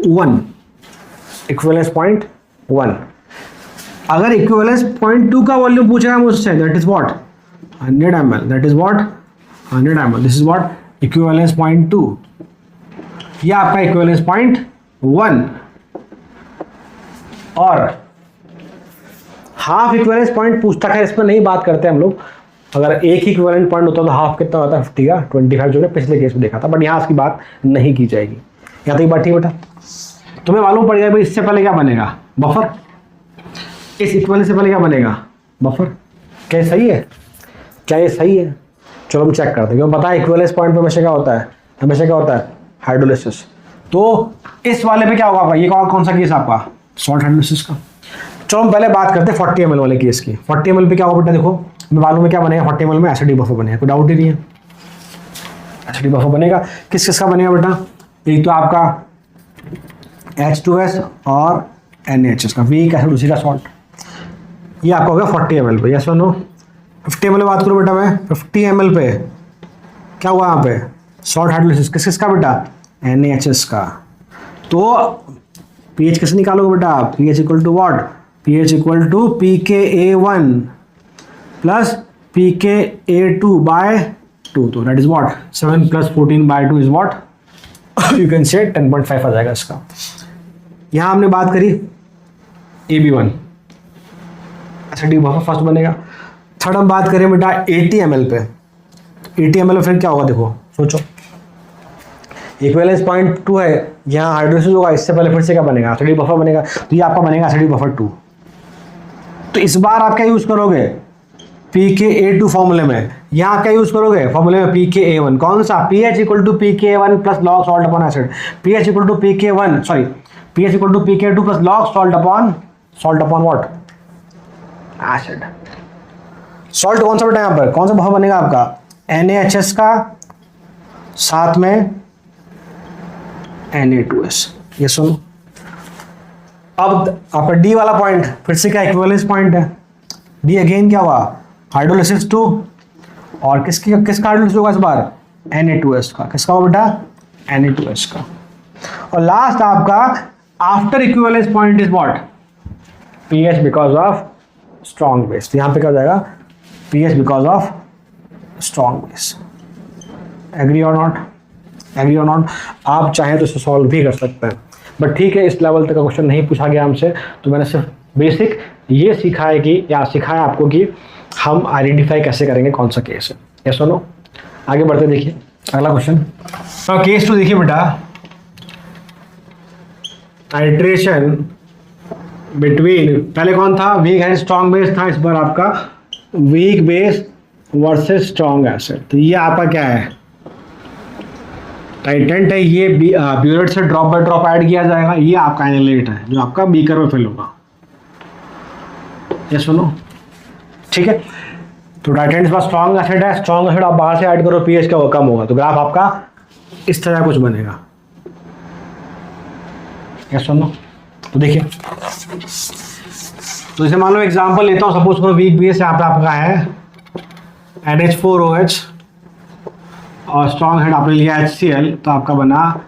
1, equivalence point 1। अगर equivalence point 2 का वॉल्यूम पूछा है मुझसे, that is what 100 ml, that is what 100 ml, this is what equivalence point 2। यह आपका equivalence point 1। और half equivalence point पूछता है, इसमें नहीं बात करते हम लोग। अगर एक ही इक्विवेलेंट पॉइंट होता तो हाफ कितना होता है 50 का 25, जो कि पिछले केस में देखा था, बट यहाँ इसकी बात नहीं की जाएगी। यहाँ तक बात ठीक बेटा। तुम्हें मालूम पड़ जाएगा भाई इससे पहले क्या बनेगा, बफर। इस इक्विवेलेंस से पहले क्या बनेगा, बफर। क्या सही है, क्या ये सही है? चलो हम चेक करते हैं, क्योंकि पता है इक्विवेलेंस पॉइंट पे हमेशा क्या होता है, हमेशा क्या होता है, हाइड्रोलिसिस। तो इस वाले पे क्या होगा, ये कौन सा केस आपका, शॉर्ट हाइड्रोलिसिस का। चलो हम पहले बात करते हैं 40 ml वाले केस की। 40 ml पे क्या होगा बेटा, देखो हमें मालूम है क्या बनेगा 40 ml में, एसिडिक बफर बनेगा, कोई डाउट ही नहीं है। एसिडिक बफर बनेगा, किस किस का बनेगा बेटा, एक तो आपका H2S और NaHS का, वीक एसिड उसी का सॉल्ट। ये आपका होगा 40 ml पे। यस और नो? 50 ml बात करूँ बेटा मैं, 50 ml पे क्या हुआ यहाँ पे, शॉर्ट हाइड्रोलिसिस किस किस का बेटा, NaHS का। तो pH कैसे निकालोगे बेटा, pH = what, pH = pKa1 plus pKa2/2। तो that is what 7 + 14/2 is what you can say 10.5 आ जाएगा इसका। यहाँ हमने बात करी AB1 एसिडिक बफर फर्स्ट बनेगा। थर्ड हम बात करें बेटा 80 ml पे। 80 ml में फिर क्या होगा, देखो सोचो, इक्विवेलेंस पॉइंट 2 है, यहाँ हाइड्रोलिसिस होगा, इससे पहले फिर से क्या बनेगा, एसिडिक बफर बनेगा, तो ये आपका बनेगा एसिडिक बफर 2। तो इस बार आप क्या यूज करोगे, pKa2 फॉर्मूले में, यहाँ क्या यूज करोगे फॉर्मूले में, pKa1, कौन सा, pH equal to pKa1 plus log salt upon acid, pH equal to pKa1 sorry pH equal to pKa2 plus log salt upon what, acid. Salt कौन सा बेटा यहाँ पर, कौन सा बफर बनेगा आपका, NaHS का साथ में Na2S। ये सुनो, अब आपका डी वाला पॉइंट फिर से क्या इक्विवेलेंस पॉइंट है, डी अगेन क्या हुआ, हाइड्रोलिसिस 2, और किसका हाइड्रोलिसिस होगा इस बार, Na2S का, किसका होगा बेटा, Na2S का। और लास्ट आपका after equivalence point is what, pH because of strong base. यहाँ पे क्या हो जाएगा, pH because of strong base. Agree और नॉट, एग्री और नॉट। आप चाहें तो इसे सॉल्व भी कर सकते हैं, बट ठीक है, इस लेवल तक का क्वेश्चन नहीं पूछा गया हमसे, तो मैंने सिर्फ बेसिक ये सीखा है कि, या सिखाया आपको कि हम आइडेंटिफाई कैसे करेंगे कौन सा केस है। ये सुनो, आगे बढ़ते देखिए अगला क्वेश्चन। तो केस 2 देखिए बेटा, टाइट्रेशन बिटवीन, पहले कौन था, वीक एंड स्ट्रॉन्ग बेस था, इस बार आपका week base versus strong acid. तो ये आपका क्या है, टाइटेंट है, ये ब्यूरेट से ड्रॉप बाय ड्रॉप ऐड किया जाएगा, ये आपका एनालेट है जो आपका बीकर में फिल होगा। ये सुनो, ठीक है, तो टाइटेंट इस बार स्ट्रॉन्ग एसिड है, स्ट्रॉन्ग एसिड आप बाहर से ऐड करो, pH का कम होगा, तो ग्राफ आपका इस तरह कुछ बनेगा। ये सुनो, तो देखिए, तो इसे मान लो एग्जांपल लेता हूँ, सपोज करो वीक बेस यहाँ पे आपका है NH4OH और स्ट्रॉन्ग हेड आपने लिया HCl, तो आपका बना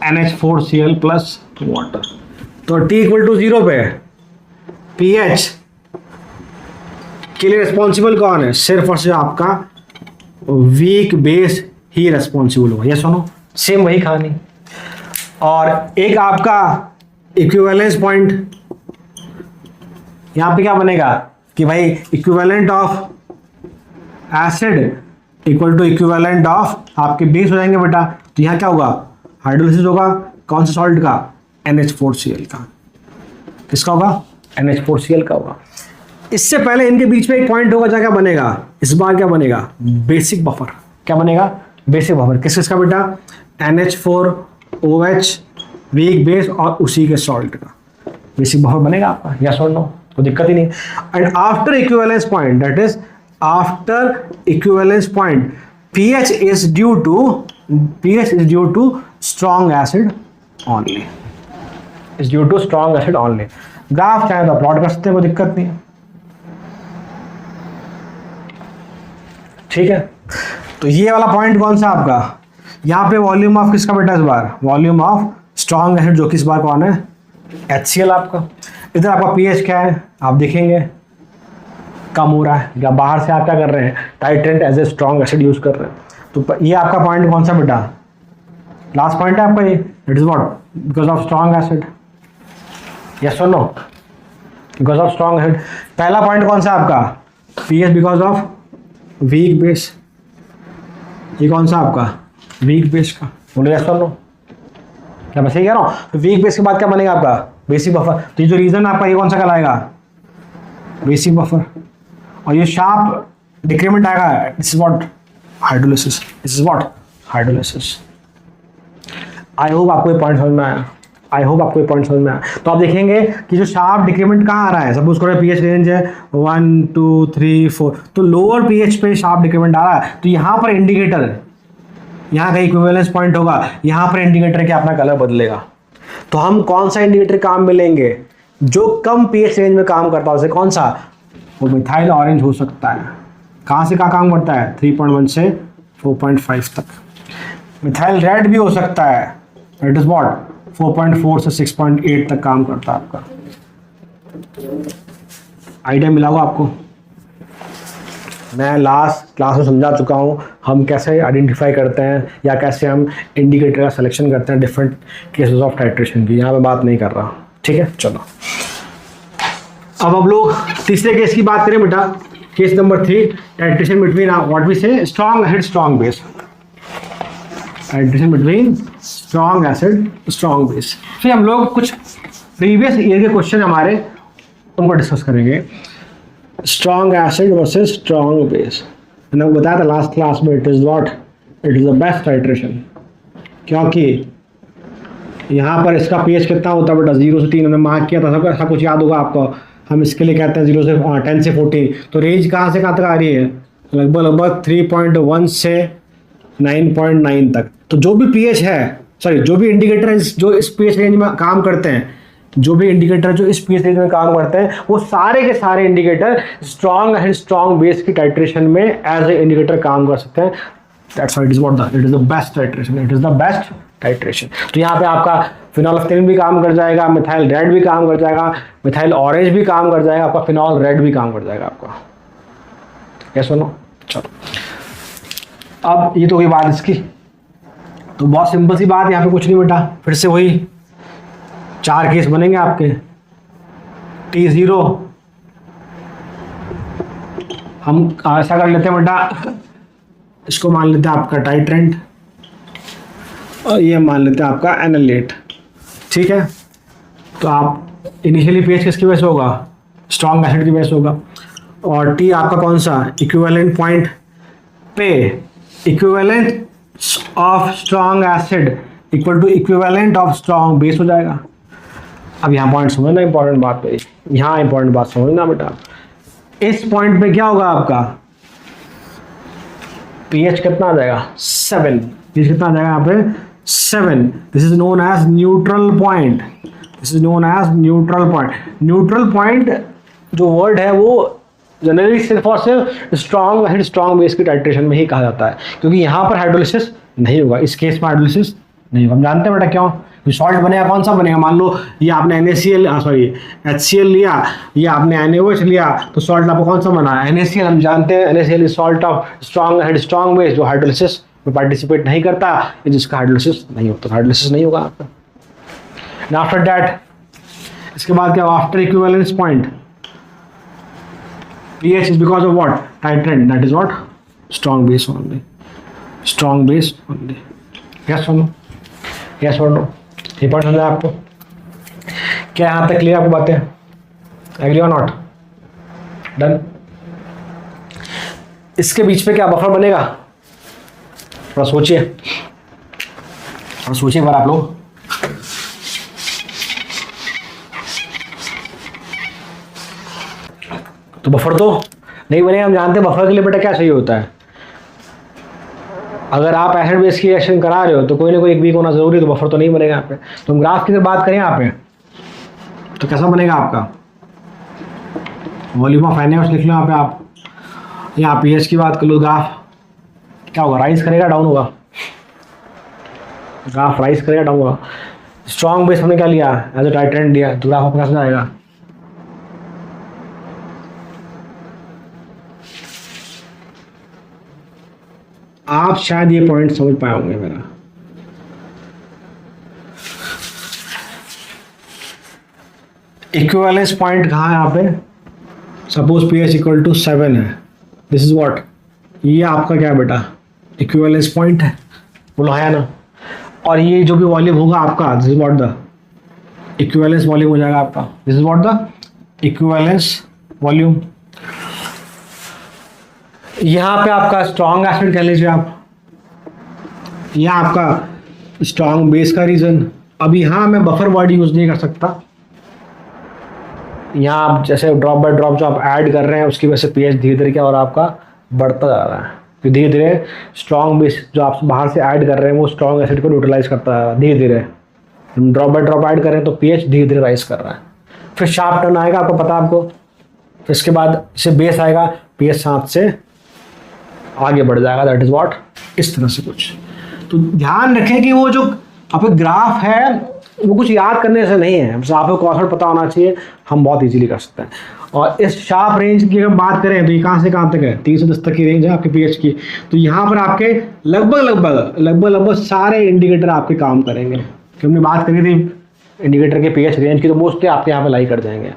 NH4Cl प्लस वाटर। तो T इक्वल टू 0 पे pH के लिए रिस्पॉन्सिबल कौन है, सिर्फ और सिर्फ आपका वीक बेस ही रिस्पॉन्सिबल होगा। ये सुनो, सेम वही कहानी। और एक आपका इक्विवेलेंस पॉइंट, यहाँ पे क्या बनेगा कि भाई equivalent of acid equal to equivalent of आपके बेस हो जाएंगे बेटा, तो यहाँ क्या होगा, हाइड्रोलिसिस होगा, कौन से सॉल्ट का, NH4Cl का, किसका होगा, NH4Cl का होगा। इससे पहले इनके बीच में एक पॉइंट होगा, जहाँ क्या बनेगा, इस बार क्या बनेगा, बेसिक बफर। क्या बनेगा, बेसिक बफर, किस किसका बेटा, NH4OH वीक बेस और उसी के सॉल्ट का बेसिक बफर बनेगा आपका, यस और नो, तो दिक्कत ही नहीं। And after equivalence point, that is after equivalence point, pH is due to strong acid only, is due to strong acid only। Graph चाहे तो प्लॉट कर सकते हैं, कोई दिक्कत नहीं है, ठीक है। तो ये वाला पॉइंट कौन सा आपका, यहाँ पे वॉल्यूम ऑफ किसका बेटा, इस बार वॉल्यूम ऑफ स्ट्रॉन्ग एसिड, जो कि इस बार कौन है, HCl आपका। इधर आपका pH क्या है, आप देखेंगे कम हो रहा है, या बाहर से आप क्या कर रहे हैं, titrant as a strong acid use कर रहे हैं। तो ये आपका पॉइंट कौन सा बेटा, लास्ट पॉइंट है आपका ये, it is what, because of strong acid, yes और no, because of strong acid. पहला पॉइंट कौन सा आपका, pH because of weak base, ये कौन सा आपका, वीक बेस का, बोलो यस और नो, क्या मैं सही कह रहा हूँ। तो वीक बेस के बाद क्या बनेगा आपका, बेसिक बफर। तो ये जो रीजन आपका, ये कौन सा कहलाएगा, बेसिक बफर। और ये शार्प डिक्रीमेंट आएगा, this is what, hydrolysis, this is what, hydrolysis. I hope आपको ये पॉइंट समझ में आया, आई होप आपको ये पॉइंट समझ में आया। तो आप देखेंगे कि जो शार्प डिक्रीमेंट कहाँ आ रहा है, सपोज करो pH रेंज है 1 2 3 4, तो लोअर pH पे शार्प डिक्रीमेंट आ रहा है, तो यहाँ पर इंडिकेटर है, यहाँ का इक्विवेलेंस पॉइंट होगा, यहाँ पर इंडिकेटर के अपना कलर बदलेगा। तो हम कौन सा इंडिकेटर काम में लेंगे, जो कम pH रेंज में काम करता है, उसे कौन सा, वो मिथाइल ऑरेंज हो सकता है। कहाँ से कहाँ काम करता है, 3.1 से 4.5 तक। मिथाइल रेड भी हो सकता है, इट इज व्हाट, 4.4 से 6.8 तक काम करता है आपका। आइडिया मिला होगा आपको। मैं लास्ट क्लास में समझा चुका हूँ हम कैसे आइडेंटिफाई करते हैं या कैसे हम इंडिकेटर का सिलेक्शन करते हैं डिफरेंट केसेस ऑफ टाइट्रेशन की, यहाँ मैं बात नहीं कर रहा, ठीक है। चलो अब हम लोग तीसरे केस की बात करें बेटा, case number 3, titration between what we say strong acid strong base. Titration between strong acid strong base. फिर हम लोग कुछ प्रीवियस ईयर के क्वेश्चन हमारे उनको डिस्कस करेंगे। Strong acid versus strong base. मैंने बताया था लास्ट क्लास में, it is the best titration, क्योंकि यहाँ पर इसका पीएच कितना होता है बेटा, 0 से 3 हमने मार्क किया था, सब कुछ याद होगा आपको। हम इसके लिए कहते हैं 0 से 10 से 14, तो रेंज कहाँ से कहाँ तक आ रही है, लगभग 3.1 से 9.9 तक। तो जो भी पीएच है, सॉरी जो भी इंडिकेटर जो इस पीएच रेंज में काम करते हैं, जो भी इंडिकेटर जो इस पीएच रेंज में काम करते हैं, वो सारे के सारे indicator strong and strong base की टाइट्रेशन में एज ए इंडिकेटर काम कर सकते हैं। That's why it is the best titration, it is the best titration. तो यहाँ पे आपका फिनोल्फ्थालीन भी काम कर जाएगा, मिथाइल रेड भी काम कर जाएगा, मिथाइल ऑरेंज भी काम कर जाएगा, आपका फिनॉल रेड भी काम कर जाएगा आपका। यस और नो? चलो, अब ये तो हुई बात इसकी। तो बहुत सिंपल सी बात, यहाँ पे कुछ नहीं बेटा, फिर से वही 4 केस बनेंगे आपके। T0 हम ऐसा कर लेते हैं बेटा, इसको मान लेते हैं आपका टाइट्रेंट और ये मान लेते हैं आपका एनालेट, ठीक है। तो आप इनिशियली पीएच किसकी बेस होगा, स्ट्रॉन्ग एसिड की बेस होगा, और टी आपका कौन सा, इक्विवेलेंट पॉइंट पे equivalent of strong acid equal to equivalent of strong base हो जाएगा। अब यहाँ पॉइंट समझना, इंपॉर्टेंट बात पे, यहाँ इंपॉर्टेंट बात समझना बेटा। इस पॉइंट पे क्या होगा आपका, पीएच कितना आ जाएगा, 7। पीएच कितना आ जाएगा यहाँ पे, 7। This is known as neutral point, this is known as neutral point. Neutral point जो वर्ड है वो जनरली सिर्फ और सिर्फ स्ट्रॉन्ग एंड स्ट्रॉन्ग बेस की टाइट्रेशन में ही कहा जाता है, क्योंकि यहाँ पर हाइड्रोलिसिस नहीं होगा, इस केस में हाइड्रोलिसिस नहीं होगा। हम जानते हैं बेटा क्यों, सॉल्ट बनेगा कौन सा बनेगा, मान लो ये आपने HCl लिया, ये आपने NaOH लिया, तो सॉल्ट आपको कौन सा बना, NaCl। हम जानते हैं NaCl is salt of strong and strong base, जो हाइड्रोलिसिस में पार्टिसिपेट नहीं करता, जिसका हाइड्रोलिसिस नहीं होता, हाइड्रोलिसिस नहीं होगा आपका। आफ्टर दैट, इसके बाद क्या, after equivalence point pH is because of what, titrant, that is what, strong base only, strong base only। yes or no, yes or no? ये पॉइंट समझा आपको, क्या यहाँ तक क्लियर आपको बातें, एग्री और नॉट, डन। इसके बीच में क्या बफर बनेगा, थोड़ा सोचिए, पर आप लोग तो बफर तो नहीं बनेगा। हम जानते हैं बफर के लिए बेटा क्या चाहिए होता है, अगर आप एसिड बेस की रिएक्शन करा रहे हो तो कोई ना कोई एक वीक होना जरूरी है, तो बफर तो नहीं बनेगा यहाँ पे। तो हम ग्राफ की अगर बात करें यहाँ पे, तो कैसा बनेगा आपका, वॉल्यूम ऑफ NaOH लिख लो यहाँ पे आप, यहाँ पीएच की बात कर लो, ग्राफ क्या होगा, राइज करेगा डाउन होगा, ग्राफ राइज करेगा डाउन होगा। स्ट्रॉन्ग बेस हमने क्या लिया, एज ए टाइट्रेंट लिया, तो ग्राफ आपका कैसा जाएगा, आप शायद ये पॉइंट समझ पाए होंगे मेरा। इक्विवेलेंस पॉइंट कहाँ है यहाँ पे, सपोज पीएच इक्वल टू 7 है, दिस इज व्हाट, ये आपका क्या है बेटा, इक्विवेलेंस पॉइंट है, बोलो है ना। और ये जो भी वॉल्यूम होगा आपका, this is what the equivalence volume हो जाएगा आपका, this is what the equivalence volume. यहाँ पे आपका स्ट्रॉन्ग एसिड कह लीजिए आप, यहाँ आपका स्ट्रॉन्ग बेस का रीजन। अब यहाँ मैं बफर वर्ड यूज नहीं कर सकता, यहाँ आप जैसे ड्रॉप बाय ड्रॉप जो आप ऐड कर रहे हैं उसकी वजह से पीएच धीरे धीरे क्या हो रहा है आपका, बढ़ता जा रहा है। तो धीरे धीरे स्ट्रॉन्ग बेस जो आप बाहर से ऐड कर रहे हैं वो स्ट्रॉन्ग एसिड को न्यूट्रलाइज करता है धीरे धीरे। ड्रॉप बाय ड्रॉप ऐड करें तो पीएच धीरे धीरे राइज कर रहा है। फिर शार्प टर्न आएगा, आपको पता है आपको, फिर इसके बाद से बेस आएगा, पीएच 7 से आगे बढ़ जाएगा, दैट इज व्हाट, इस तरह से कुछ। तो ध्यान रखें कि वो जो आपका ग्राफ है वो कुछ याद करने से नहीं है, बस आपको कॉन्सेप्ट पता होना चाहिए, हम बहुत इजीली कर सकते हैं। और इस शार्प रेंज की अगर बात करें तो ये कहाँ से कहाँ तक है, 3 से 10 तक की रेंज है आपके पीएच की। तो यहाँ पर आपके लगभग सारे इंडिकेटर आपके काम करेंगे, क्योंकि हमने बात करी थी इंडिकेटर के पीएच रेंज की, तो मोस्टली आपके यहाँ पे लाई कर जाएंगे।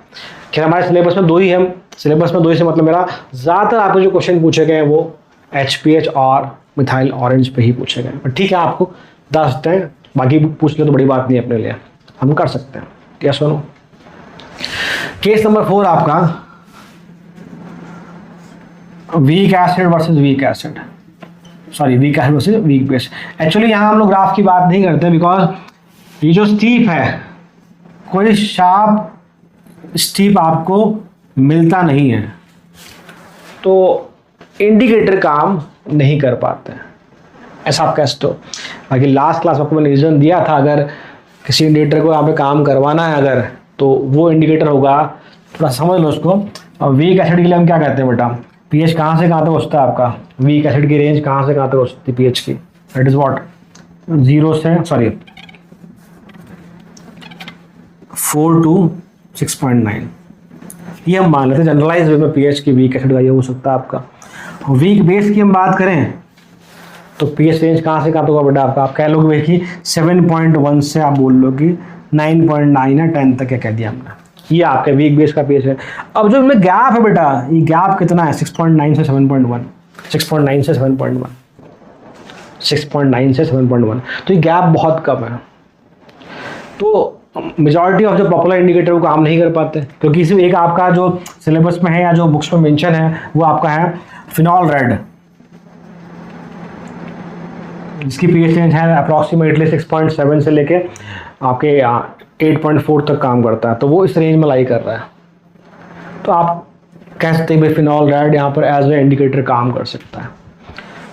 खैर हमारे सिलेबस में 2 ही है, सिलेबस में 2 ही से मतलब मेरा ज़्यादातर आपको जो क्वेश्चन पूछे गए हैं वो HPH और मिथाइल ऑरेंज पे ही पूछे गए, पर ठीक है आपको बता सकते हैं, बाकी पूछ ले तो बड़ी बात नहीं है अपने लिए, हम कर सकते हैं। क्या सुनो, केस नंबर 4 आपका week acid versus weak acid, sorry week acid versus weak base. Actually यहाँ हम लोग ग्राफ की बात नहीं करते बिकॉज ये जो स्टीप है, कोई शार्प स्टीप आपको मिलता नहीं है, तो इंडिकेटर काम नहीं कर पाते हैं, ऐसा आप कह सकते हो। बाकी लास्ट क्लास में आपको मैंने रीजन दिया था, अगर किसी इंडिकेटर को यहाँ पे काम करवाना है अगर, तो वो इंडिकेटर होगा, थोड़ा समझ लो उसको। और वीक एसिड के लिए हम क्या कहते हैं बेटा, पीएच कहाँ से कहाँ तक पहुँचता है आपका, वीक एसिड की रेंज कहाँ से कहाँ तक पहुँचती है पीएच की, दैट इज व्हाट 0 से 4 to 6.9, ये हम मान लेते हैं जनरलाइज वे में पीएच की वीक एसिड का ये हो सकता है आपका। वीक बेस की हम बात करें तो पीएच रेंज कहाँ से कहाँ तक होगा बेटा आपका, आप कह लोगे भाई कि 7.1 से आप बोल लो कि 9.9 या 10 तक, क्या कह दिया हमने, ये आपके वीक बेस का पीएच है। अब जो इनमें गैप है बेटा, ये गैप कितना है, 6.9 से 7.1, 6.9 से 7.1, 6.9 से 7.1, तो ये गैप बहुत कम है। तो मेजॉरिटी ऑफ जो पॉपुलर इंडिकेटर वो काम नहीं कर पाते, क्योंकि इसमें एक आपका जो सिलेबस में है या जो बुक्स में मेंशन है वो आपका है फिनॉल रेड, जिसकी पीएच रेंज है अप्रॉक्सीमेटली 6.7 से लेके आपके 8.4 तक काम करता है, तो वो इस रेंज में लाई कर रहा है। तो आप कह सकते हैं भाई फिनॉल रेड यहाँ पर एज ए इंडिकेटर काम कर सकता है,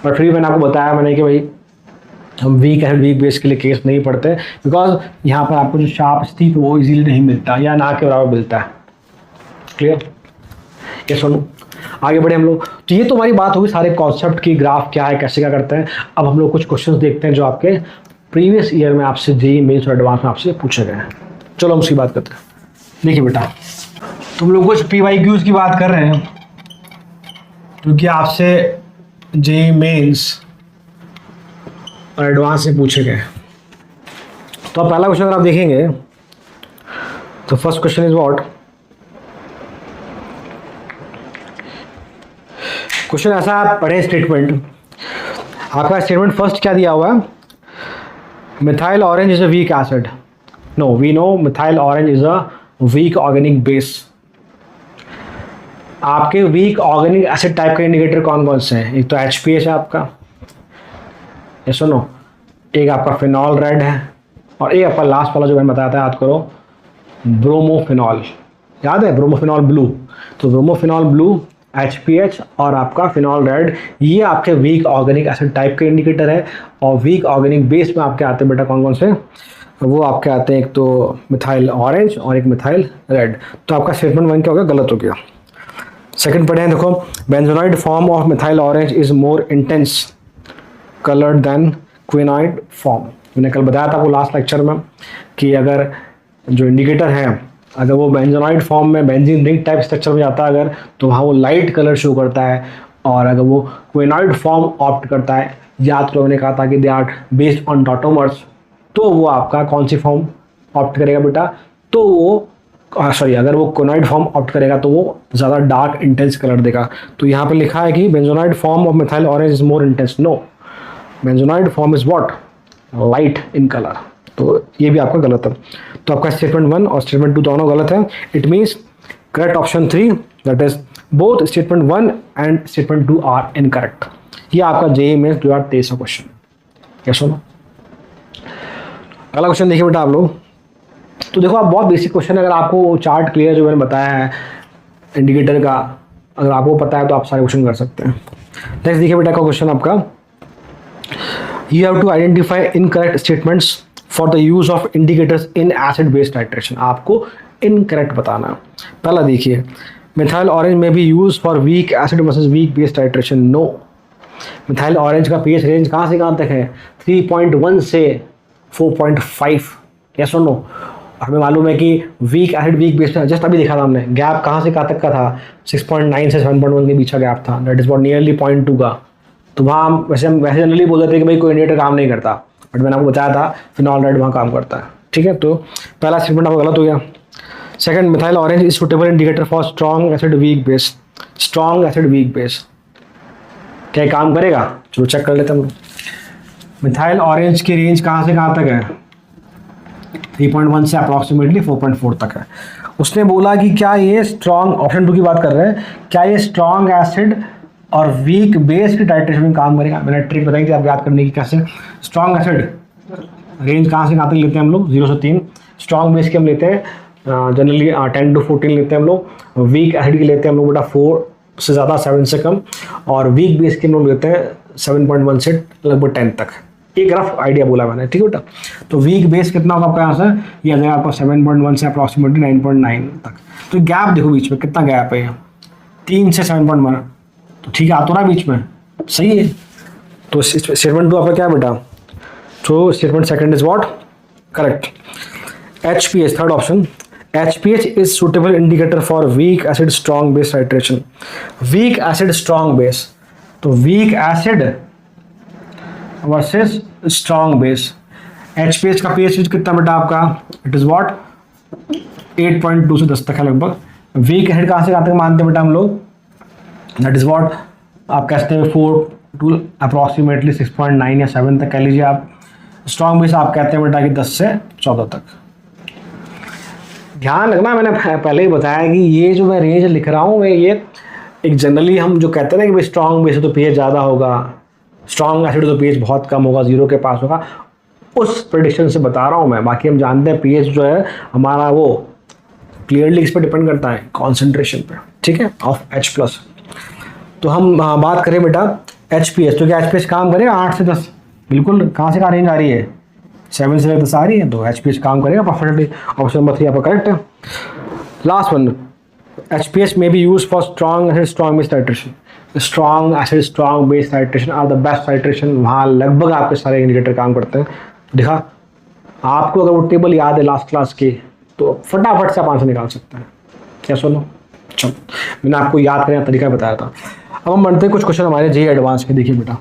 बट फिर मैंने आपको बताया मैंने कि भाई हम वीक बेस के लिए केस नहीं पढ़ते, बिकॉज यहाँ पर आपको जो शार्प स्टीप वो इजीली नहीं मिलता या ना के बराबर मिलता है। क्लियर, ये सुनो आगे बढ़े हम लोग। तो ये तो हमारी बात होगी सारे कॉन्सेप्ट की, ग्राफ क्या है, कैसे क्या करते हैं। अब हम लोग कुछ क्वेश्चंस देखते हैं जो आपके प्रीवियस ईयर में आपसे जेईई मेंस और एडवांस में आपसे पूछे गए हैं। चलो हम उसकी बात करते हैं। देखिए बेटा, तुम लोग कुछ PYQs की बात कर रहे हैं क्योंकि आपसे जेईई मेंस और एडवांस से पूछे गए। तो अब पहला क्वेश्चन अगर आप देखेंगे तो first question is what, question ऐसा आप पढ़े स्टेटमेंट, आपका स्टेटमेंट फर्स्ट क्या दिया हुआ है, methyl orange is a weak acid, no we know methyl orange is a weak organic base. आपके वीक ऑर्गेनिक एसिड टाइप के इंडिकेटर कौन कौन से हैं, एक तो HPH है आपका, ये सुनो, एक आपका फिनॉल रेड है, और एक आपका लास्ट वाला जो मैंने बताया था, याद करो, ब्रोमोफिनॉल, याद है ब्रोमोफिनॉल ब्लू। तो ब्रोमोफिनॉल ब्लू, HPH और आपका फिनॉल रेड, ये आपके वीक ऑर्गेनिक एसिड टाइप के इंडिकेटर है। और वीक ऑर्गेनिक बेस में आपके आते हैं बेटा कौन कौन से, वो आपके आते हैं एक तो मिथाइल ऑरेंज और एक मिथाइल रेड। तो आपका स्टेटमेंट 1 क्या हो गया, गलत हो गया। सेकंड पढ़े हैं, देखो, benzenoid form of methyl orange is more intense coloured than quinoid form. मैंने कल बताया था आपको लास्ट लेक्चर में कि अगर जो इंडिकेटर है अगर वो बेंजोनाइड फॉर्म में बेंजीन रिंग टाइप स्ट्रक्चर में जाता है अगर, तो वहाँ वो लाइट कलर शो करता है, और अगर वो क्विनाइड फॉर्म ऑप्ट करता है, याद करो मैंने कहा था कि they are based on tautomers, तो वो आपका कौन सी फॉर्म ऑप्ट करेगा बेटा, तो वो सॉरी अगर वो क्विनाइड फॉर्म ऑप्ट करेगा तो वो ज़्यादा डार्क इंटेंस कलर देगा। तो यहाँ पर लिखा है कि benzenoid form of methyl orange is more intense, no benzenoid form is what, light in colour. तो ये भी आपका गलत है। तो आपका स्टेटमेंट 1 और स्टेटमेंट 2 दोनों गलत है। It means correct option 3, that is both statement 1 and statement 2 are incorrect. ये आपका जेईई मेंस 2023 का क्वेश्चन। क्या सुनो, अगला क्वेश्चन देखिए बेटा आप लोग। तो देखो आप बहुत बेसिक क्वेश्चन है, अगर आपको चार्ट क्लियर जो मैंने बताया है इंडिकेटर का अगर आपको पता है तो आप सारे क्वेश्चन कर सकते हैं। नेक्स्ट देखिए बेटा का क्वेश्चन आपका, you have to identify incorrect statements for the use of indicators in acid base titration। आपको incorrect बताना। पहला देखिए, मिथाइल ऑरेंज में भी use for weak acid versus weak base titration, no. Methyl orange का पीएच रेंज कहाँ से कहाँ तक है, 3.1 से 4.5, यस और नो। हमें मालूम है कि weak acid weak base, just अभी देखा था हमने, गैप कहाँ से कहाँ तक का था, 6.9 से 7.1 के बीच का गैप था, दैट इज वॉट नियरली 0.2 का। तो वहाँ हम वैसे जनरली बोल देते हैं कि भाई कोई इंडिकेटर काम नहीं करता, बट मैंने आपको बताया था फिनॉल रेड वहाँ काम करता है। ठीक है, तो पहला स्टेटमेंट आपका गलत हो गया। Second, methyl orange is suitable indicator for strong acid weak base. Strong acid weak base क्या ये काम करेगा? चलो चेक कर लेते हैं हम लोग। मिथाइल ऑरेंज की रेंज कहाँ से कहाँ तक है? 3.1 से अप्रॉक्सीमेटली 4.4 तक है। उसने बोला कि क्या ये स्ट्रॉन्ग, ऑप्शन 2 की बात कर रहे हैं, क्या ये स्ट्रॉन्ग एसिड और वीक बेस की टाइट्रेशन में काम करेगा? मैंने ट्रिक बताई थी आप याद करने की कैसे। स्ट्रॉन्ग एसिड रेंज कहाँ से कहाँ तक लेते हैं हम लोग? 0 से 3। स्ट्रॉन्ग बेस की हम लेते हैं जनरली 10 to 14 लेते हैं हम लोग। वीक एसिड की लेते हैं हम लोग बेटा 4 से ज़्यादा, 7 से कम। और वीक बेस की हम लोग लेते हैं 7.1 से लगभग 10 तक। एक रफ आइडिया बोला मैंने, ठीक है बेटा। तो वीक बेस कितना होगा आपका यहाँ से? ये आ जाएगा आपका 7.1 से अप्रॉक्सीमेटली 9.9 तक। तो गैप देखो बीच में कितना गैप है, 3 से 7.1, तो ठीक है आ तो रहा बीच में, सही है। तो स्टेटमेंट 2 आपका क्या है बेटा? तो statement second is what? Correct. HPH, third option, HPH is suitable indicator for weak acid strong base titration. Weak acid strong base, तो weak acid versus strong base. HPH का pH कितना बेटा आपका? It is what? 8.2 से 10 तक है लगभग। Weak acid कहाँ से कहाँ तक मानते हैं बेटा हम लोग? दैट इज व्हाट आप कहते हैं 4 टू अप्रॉक्सीमेटली 6.9 या 7 तक कह लीजिए आप। स्ट्रॉन्ग बेस आप कहते हैं बेटा कि 10 से 14 तक। ध्यान रखना, मैंने पहले ही बताया कि ये जो मैं रेंज लिख रहा हूँ ये एक जनरली हम जो कहते हैं ना कि भाई स्ट्रॉन्ग बेस है तो pH ज़्यादा होगा, स्ट्रॉन्ग एसिड तो pH बहुत कम होगा, 0 के पास होगा, उस प्रेडिक्शन से बता रहा हूँ मैं। बाकी हम जानते हैं pH जो है हमारा वो क्लियरली इस पर डिपेंड करता है कॉन्सेंट्रेशन पे, ठीक है, ऑफ H+। तो हम बात करें बेटा HPH, तो क्या HPH काम करेगा 8 से 10? बिल्कुल। कहाँ से कहाँ रेंज आ रही है? 7 से 10 आ रही है, तो HPH काम करेगा परफेक्टली। ऑप्शन नंबर 3 आपका करेक्ट है। Last one, HPH may be used for strong acid strong base titration. Strong acid strong base titration are the best titration। वहाँ लगभग आपके सारे इंडिकेटर काम करते हैं। देखा आपको, अगर वो टेबल याद है लास्ट क्लास की तो फटाफट से आप आंसर निकाल सकते हैं। क्या सुनो, चलो मैंने आपको याद करने का तरीका बताया था। अब हम बढ़ते हैं कुछ क्वेश्चन हमारे JEE एडवांस के। देखिए बेटा,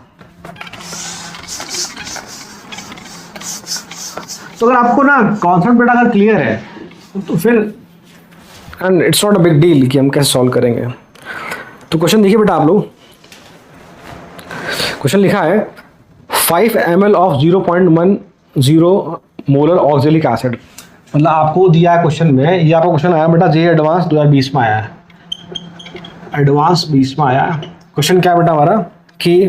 तो अगर आपको ना कॉन्सेप्ट बेटा अगर क्लियर है तो फिर and it's not a big deal कि हम कैसे सॉल्व करेंगे। तो क्वेश्चन देखिए बेटा, आप लोग क्वेश्चन लिखा है 5 ml of 0.10 molar oxalic acid. मतलब आपको दिया है क्वेश्चन में, ये आपका क्वेश्चन आया बेटा JEE एडवांस 2020 में आया है, एडवांस 20 में आया है। क्वेश्चन क्या है बेटा हमारा कि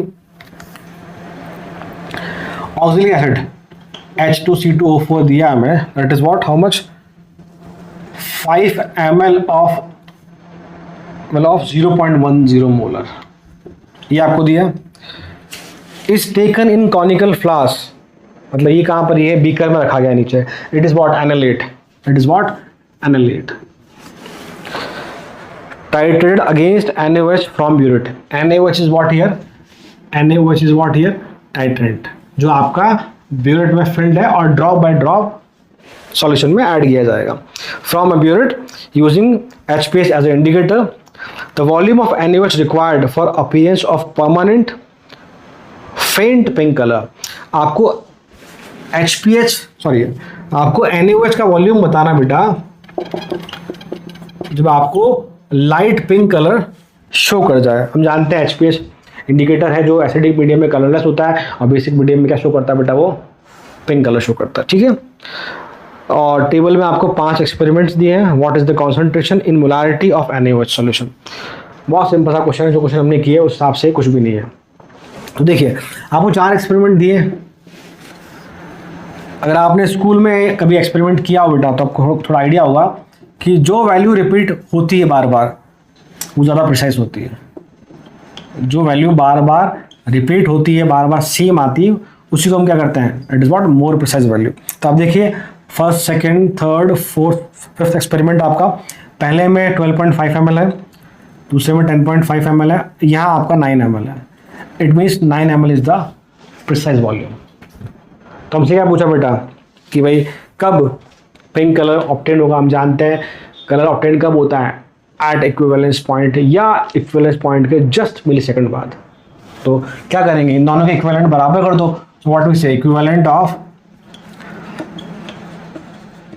ऑक्जेलिक एसिड H2C2O4 दिया हमें, that is what, how much? 5 ml of 0.10 molar, ये आपको दिया। Is taken in conical flask, मतलब ये कहाँ पर, ये बीकर में रखा गया नीचे। It is what? Analyte. It is what? Analyte. Titrated against NaOH from burette. NaOH is what here? NaOH is what here? Titrate, जो आपका ब्यूरेट में फिल्ड है और ड्रॉप बाय ड्रॉप सॉल्यूशन में ऐड किया जाएगा। From a burette using HPH as a indicator, the volume of NaOH required for appearance of permanent faint pink colour. आपको आपको NaOH का वॉल्यूम बताना बेटा जब आपको लाइट पिंक कलर शो कर जाए। हम जानते हैं HPH इंडिकेटर है जो एसिडिक मीडियम में कलरलेस होता है और बेसिक मीडियम में क्या शो करता है बेटा? वो पिंक कलर शो करता है, ठीक है। और टेबल में आपको 5 एक्सपेरिमेंट्स दिए हैं। What is the concentration in molarity of NaOH solution? बहुत सिंपल सा क्वेश्चन है, जो क्वेश्चन हमने किया उस हिसाब से कुछ भी नहीं है। तो देखिए आपको 4 एक्सपेरिमेंट दिए। अगर आपने स्कूल में कभी एक्सपेरिमेंट किया हो बेटा तो आपको थोड़ा आइडिया होगा कि जो वैल्यू रिपीट होती है बार बार वो ज़्यादा प्रिसाइज होती है। जो वैल्यू बार बार रिपीट होती है, बार बार सेम आती है, उसी को हम क्या करते हैं? It is what? More precise value. तो आप देखिए first, second, third, fourth, fifth experiment आपका पहले में 12.5 ml है, दूसरे में 10.5 ml है, यहाँ आपका 9 ml है। It means 9 ml is the precise volume. तो हमसे क्या पूछा बेटा कि भाई कब पिंक कलर ऑब्टेन होगा? हम जानते हैं कलर ऑब्टेन कब होता है? एट इक्विवेलेंस पॉइंट या इक्विवेलेंस पॉइंट के जस्ट मिलीसेकंड बाद। तो क्या करेंगे? इन दोनों के इक्विवेलेंट बराबर कर दो। सो व्हाट वी से, equivalent of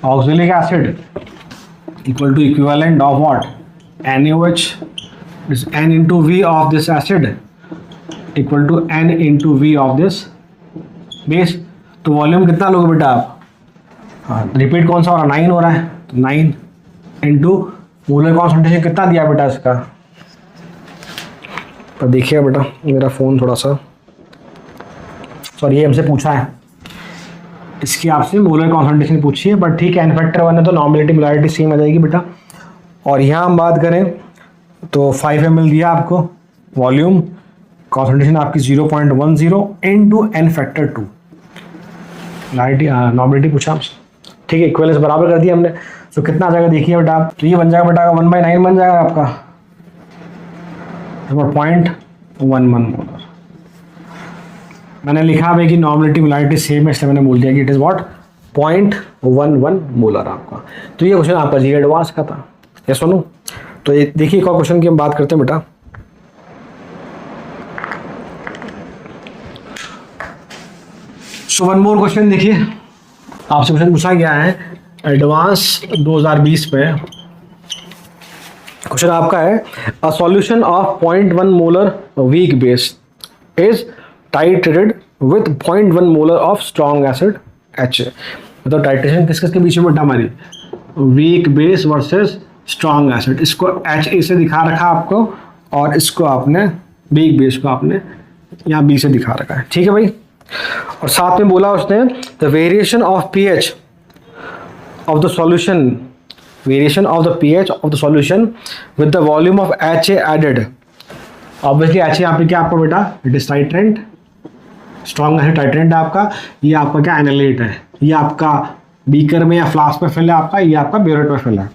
oxalic acid equal to equivalent of what? NaOH, this N into V of this acid equal to N into V of this base. तो वॉल्यूम कितना लोगे बेटा आप? हाँ, रिपीट कौन सा हो रहा है? 9 हो रहा है, तो 9 इंटू मोलर कॉन्सेंट्रेशन कितना दिया बेटा इसका? तो देखिए बेटा, मेरा फ़ोन थोड़ा सा, सॉरी ये हमसे पूछा है, इसकी आपसे मोलर कॉन्सेंट्रेशन पूछी है, बट ठीक है, n फैक्टर 1 है तो नॉर्मेलिटी मोलारिटी सेम आ जाएगी बेटा। और यहाँ हम बात करें तो 5 ml दिया आपको वॉल्यूम, कॉन्सेंट्रेशन आपकी 0.10 into n factor 2, molarity normality पूछा हमसे, ठीक है। इक्वलेंस बराबर कर दिया हमने, तो कितना आ जाएगा देखिए बेटा आप, तो ये बन जाएगा बेटा 1/9 बन जाएगा आपका, 0.11 मोलर। मैंने लिखा है कि नॉर्मेलिटी मोलारिटी सेम है, इसलिए मैंने बोल दिया कि इट इज़ व्हाट 0.11 मोलर आपका। तो ये क्वेश्चन आपका जी एडवांस का था, ये सुनो। तो ये देखिए एक और क्वेश्चन की हम बात करते हैं बेटा। सो वन मोर क्वेश्चन देखिए, आपसे क्वेश्चन पूछा गया है एडवांस 2020 में। क्वेश्चन आपका है a solution of 0.1 molar weak base is titrated with 0.1 molar of strong acid HA। मतलब टाइट्रेशन किस किस के बीच में बेटा हमारी? Week base versus strong acid. इसको HA से दिखा रखा आपको, और इसको आपने वीक बेस को आपने यहाँ B से दिखा रखा है, ठीक है भाई। और साथ में बोला उसने the variation of pH of the solution, variation of the pH of the solution with the volume of HA added. Obviously HA यहाँ पे क्या आपका बेटा? It is titrant, strong acid titrant है आपका। ये आपका क्या? एनालेट है। ये आपका बीकर में या फ्लास्क में फिल है आपका, ये आपका ब्यूरेट में फिल है।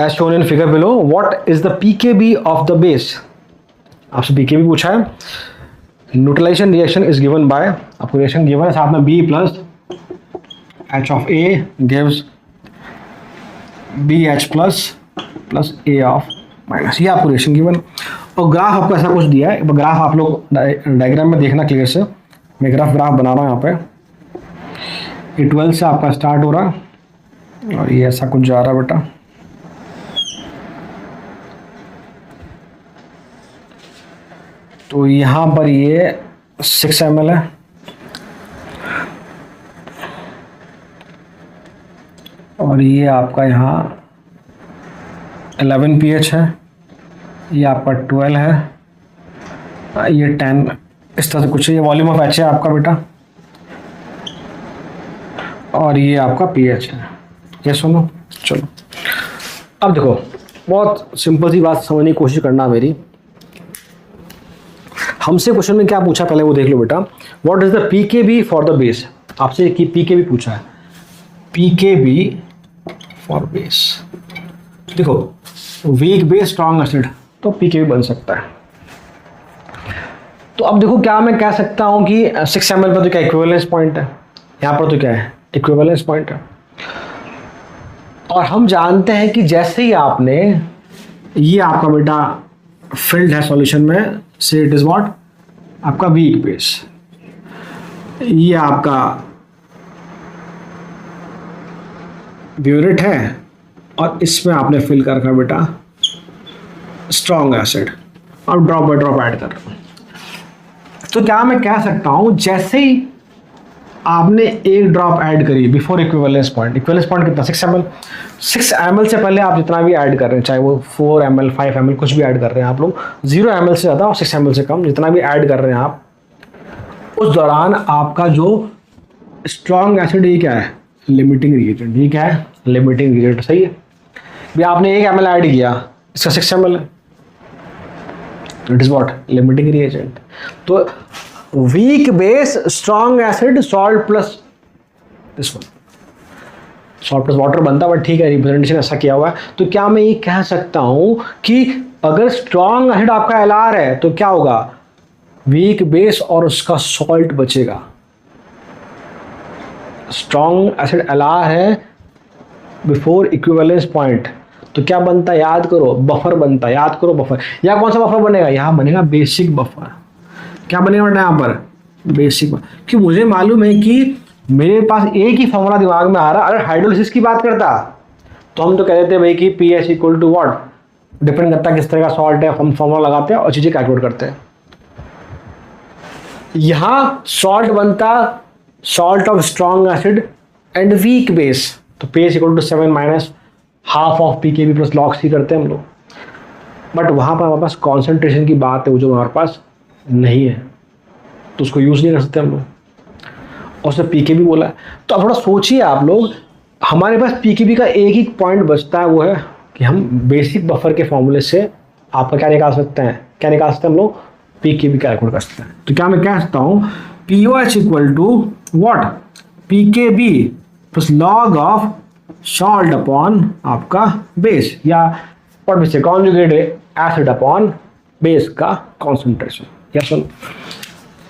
As shown in figure below, what is the pKb of the base? आपसे pKb पूछा है। Neutralization reaction is given by, आपको रिएक्शन गिवन है साथ में B plus H of A gives BH plus plus A of minus, ये आपको reaction given. और ग्राफ आपको ऐसा कुछ दिया है, ग्राफ आप लोग डायग्राम में देखना क्लियर से। मैं ग्राफ बना रहा हूँ यहाँ पे। ये 12 से आपका स्टार्ट हो रहा है और ये ऐसा कुछ जा रहा है बेटा। तो यहाँ पर ये 6 ml है, और ये आपका यहाँ 11 pH है, ये आपका 12 है, ये 10, इस तरह से कुछ है। ये वॉल्यूम ऑफ H है आपका बेटा, और ये आपका pH है। ये सुनो, चलो अब देखो, बहुत सिंपल सी बात समझने की कोशिश करना मेरी। हमसे क्वेश्चन में क्या पूछा पहले वो देख लो बेटा। What is the pKb for the base? आपसे कि pKb पूछा है, pKb फॉर बेस। देखो वीक बेस स्ट्रॉन्ग एसिड, तो pKb बन सकता है। तो अब देखो क्या मैं कह सकता हूं कि 6 ml पर तो क्या इक्विवेलेंस पॉइंट है, यहां पर तो क्या है? इक्विवेलेंस पॉइंट है। और हम जानते हैं कि जैसे ही आपने, ये आपका बेटा फिल्ड है सॉल्यूशन में, से इट इज व्हाट आपका वीक बेस, ये आपका ब्यूरेट है, और इसमें आपने फिल कर रखा बेटा स्ट्रॉन्ग एसिड, और ड्रॉप बाय ड्रॉप ऐड कर रहा हूं। तो क्या मैं कह सकता हूं जैसे ही आपने एक ड्रॉप ऐड करी before equivalence point, equivalence point कितना? 6 ml। 6 ml से पहले आप जितना भी ऐड कर रहे हैं, चाहे वो 4 ml 5 ml कुछ भी ऐड कर रहे हैं आप लोग, 0 ml से ज़्यादा और 6 ml से कम, जितना भी ऐड कर रहे हैं आप, उस दौरान आपका जो स्ट्रॉन्ग एसिड, ये क्या है? Limiting reagent. ये क्या है? लिमिटिंग रिएजेंट, सही है। भी आपने 1 ml ऐड किया, इसका 6 ml है, it is what? Limiting reagent. तो weak base strong acid salt plus this one, salt plus water बनता है, बट ठीक है रिप्रेजेंटेशन ऐसा किया हुआ है। तो क्या मैं ये कह सकता हूं कि अगर स्ट्रॉन्ग एसिड आपका LR है तो क्या होगा? वीक बेस और उसका सॉल्ट बचेगा। स्ट्रॉन्ग एसिड LR है बिफोर इक्विवेलेंस पॉइंट, तो क्या बनता है? याद करो, बफर बनता है। याद करो बफर। यहाँ कौन सा बफर बनेगा? यहाँ बनेगा बेसिक बफर। क्या बनेगा यहाँ पर? Basic buffer. कि मुझे मालूम है कि मेरे पास एक ही फॉर्मूला दिमाग में आ रहा, अगर हाइड्रोलिसिस की बात करता तो हम तो कह देते भाई कि pH equal to what, depend करता है किस तरह का सॉल्ट है, हम फॉर्मूला लगाते हैं और चीज़ें कैलकुलेट करते हैं। यहाँ सॉल्ट बनता salt of strong acid and weak base, तो pH equal to 7 minus half of pKb plus log C करते हैं हम लोग। बट वहाँ पर हमारे पास कॉन्सेंट्रेशन की बात है वो जो हमारे पास नहीं है, तो उसको यूज़ नहीं कर सकते हम लोग, और उसने pKb बोला है। तो अब थोड़ा सोचिए आप लोग, हमारे पास pKb का एक ही पॉइंट बचता है, वो है कि हम बेसिक बफर के फॉर्मूले से आपका क्या निकाल सकते हैं, क्या निकाल सकते हैं हम लोग, pKb कैलकुलेट कर सकते हैं। तो क्या मैं कह सकता हूँ POH equal to what, pKb plus log of salt upon आपका बेस, या व्हाट से कॉन्जुगेट एसिड अपॉन बेस का कॉन्सेंट्रेशन। या सुन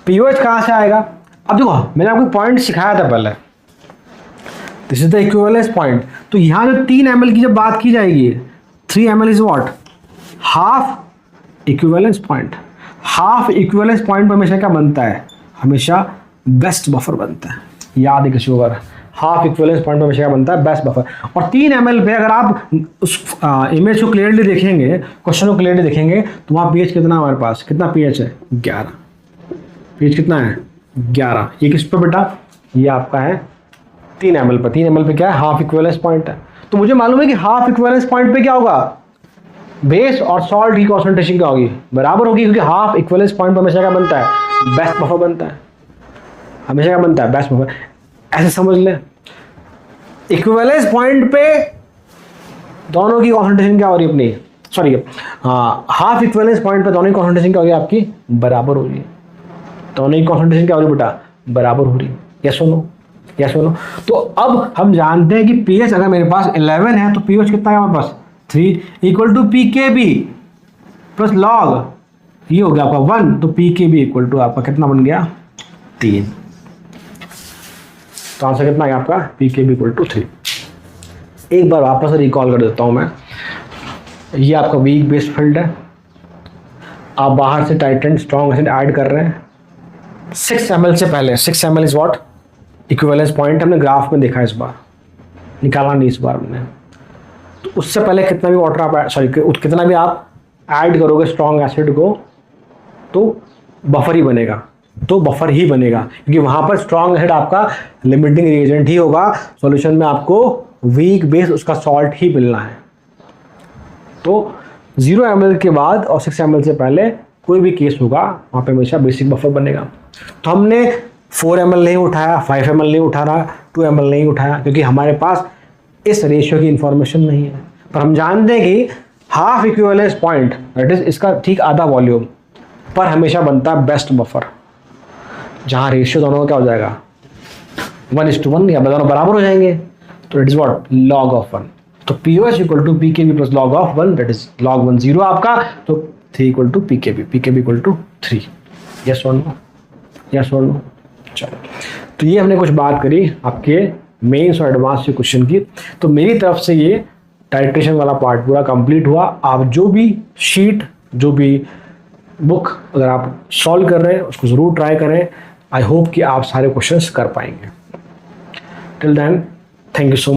POH कहाँ से आएगा, अब देखो मैंने आपको पॉइंट सिखाया था पहले, this is the equivalence point. तो यहाँ जो 3 ml की जब बात की जाएगी, 3 ml is what, half equivalence point. Half equivalence point पर हमेशा क्या बनता है, हमेशा बेस्ट बफर बनता है। याद है किसी को, हाफ इक्विवेलेंस पॉइंट पर हमेशा क्या बनता है, बेस्ट बफर। और 3 ml पे अगर आप उस इमेज को क्लियरली देखेंगे, क्वेश्चन को क्लियरली देखेंगे, तो वहाँ pH कितना हमारे पास, कितना pH है, 11। pH कितना है, 11। ये किस पे बेटा, ये आपका है 3 ml पर। 3 ml पे क्या है, हाफ इक्विवेलेंस पॉइंट है। तो मुझे मालूम है कि हाफ इक्विवेलेंस पॉइंट पे क्या होगा, बेस और सॉल्ट की कॉन्सेंट्रेशन क्या होगी, बराबर होगी, क्योंकि हाफ इक्विवेलेंस पॉइंट पर हमेशा क्या बनता है, बेस्ट बफर बनता है। हमेशा क्या बनता है, बेस्ट बफर। ऐसे समझ लें, इक्विवेलेंस पॉइंट पे दोनों की कॉन्सेंट्रेशन क्या हो रही है अपनी, सॉरी हाफ इक्विवेलेंस पॉइंट पे दोनों की कॉन्सेंट्रेशन क्या हो रही है आपकी, बराबर हो रही है। दोनों की कॉन्सेंट्रेशन क्या हो रही है बेटा, बराबर हो रही है। यस और नो, यस और नो। तो अब हम जानते हैं कि pH अगर मेरे पास 11 है तो pH कितना है हमारे पास, 3 equal to pKb plus log, ये हो गया आपका 1, तो pKb इक्वल टू आपका कितना बन गया, 3। तो आंसर कितना है आपका, pKb इक्वल टू 3। एक बार वापस रिकॉल कर देता हूं मैं, ये आपका वीक बेस फील्ड है, आप बाहर से टाइटेंट स्ट्रॉन्ग एसिड ऐड कर रहे हैं 6 ml से पहले। 6 ml is what, equivalence point हमने ग्राफ में देखा, इस बार निकाला नहीं, इस बार हमने। तो उससे पहले कितना भी वाटर आप कितना भी आप ऐड करोगे स्ट्रॉन्ग एसिड को, तो बफर ही बनेगा, तो बफर ही बनेगा, क्योंकि वहाँ पर स्ट्रॉन्ग एसिड आपका लिमिटिंग रिएजेंट ही होगा। सॉल्यूशन में आपको वीक बेस उसका सॉल्ट ही मिलना है। तो 0 ml के बाद और 6 ml से पहले कोई भी केस होगा, वहाँ पे हमेशा बेसिक बफर बनेगा। तो हमने 4 ml नहीं उठाया, 5 ml नहीं उठाना, 2 ml नहीं उठाया, क्योंकि हमारे पास इस रेशियो की इंफॉर्मेशन नहीं है। पर हम जानते हैं कि half equivalence point, that is इसका ठीक आधा वॉल्यूम पर हमेशा बनता है बेस्ट बफर, जहाँ रेशियो दोनों का क्या हो जाएगा, 1:1, या दोनों बराबर हो जाएंगे। तो it is what, log of 1। तो POH equal to pKb plus log of 1, that is log 1 0 आपका, तो 3 equal to pKb, pKb equal to 3। Yes और नो, यस और नो। चलो, तो ये हमने कुछ बात करी आपके मेंस और एडवांस के क्वेश्चन की। तो मेरी तरफ से ये टाइट्रेशन वाला पार्ट पूरा कंप्लीट हुआ। आप जो भी शीट, जो भी बुक अगर आप सॉल्व कर रहे हैं उसको ज़रूर ट्राई करें। आई होप कि आप सारे क्वेश्चंस कर पाएंगे। Till then, thank you so much.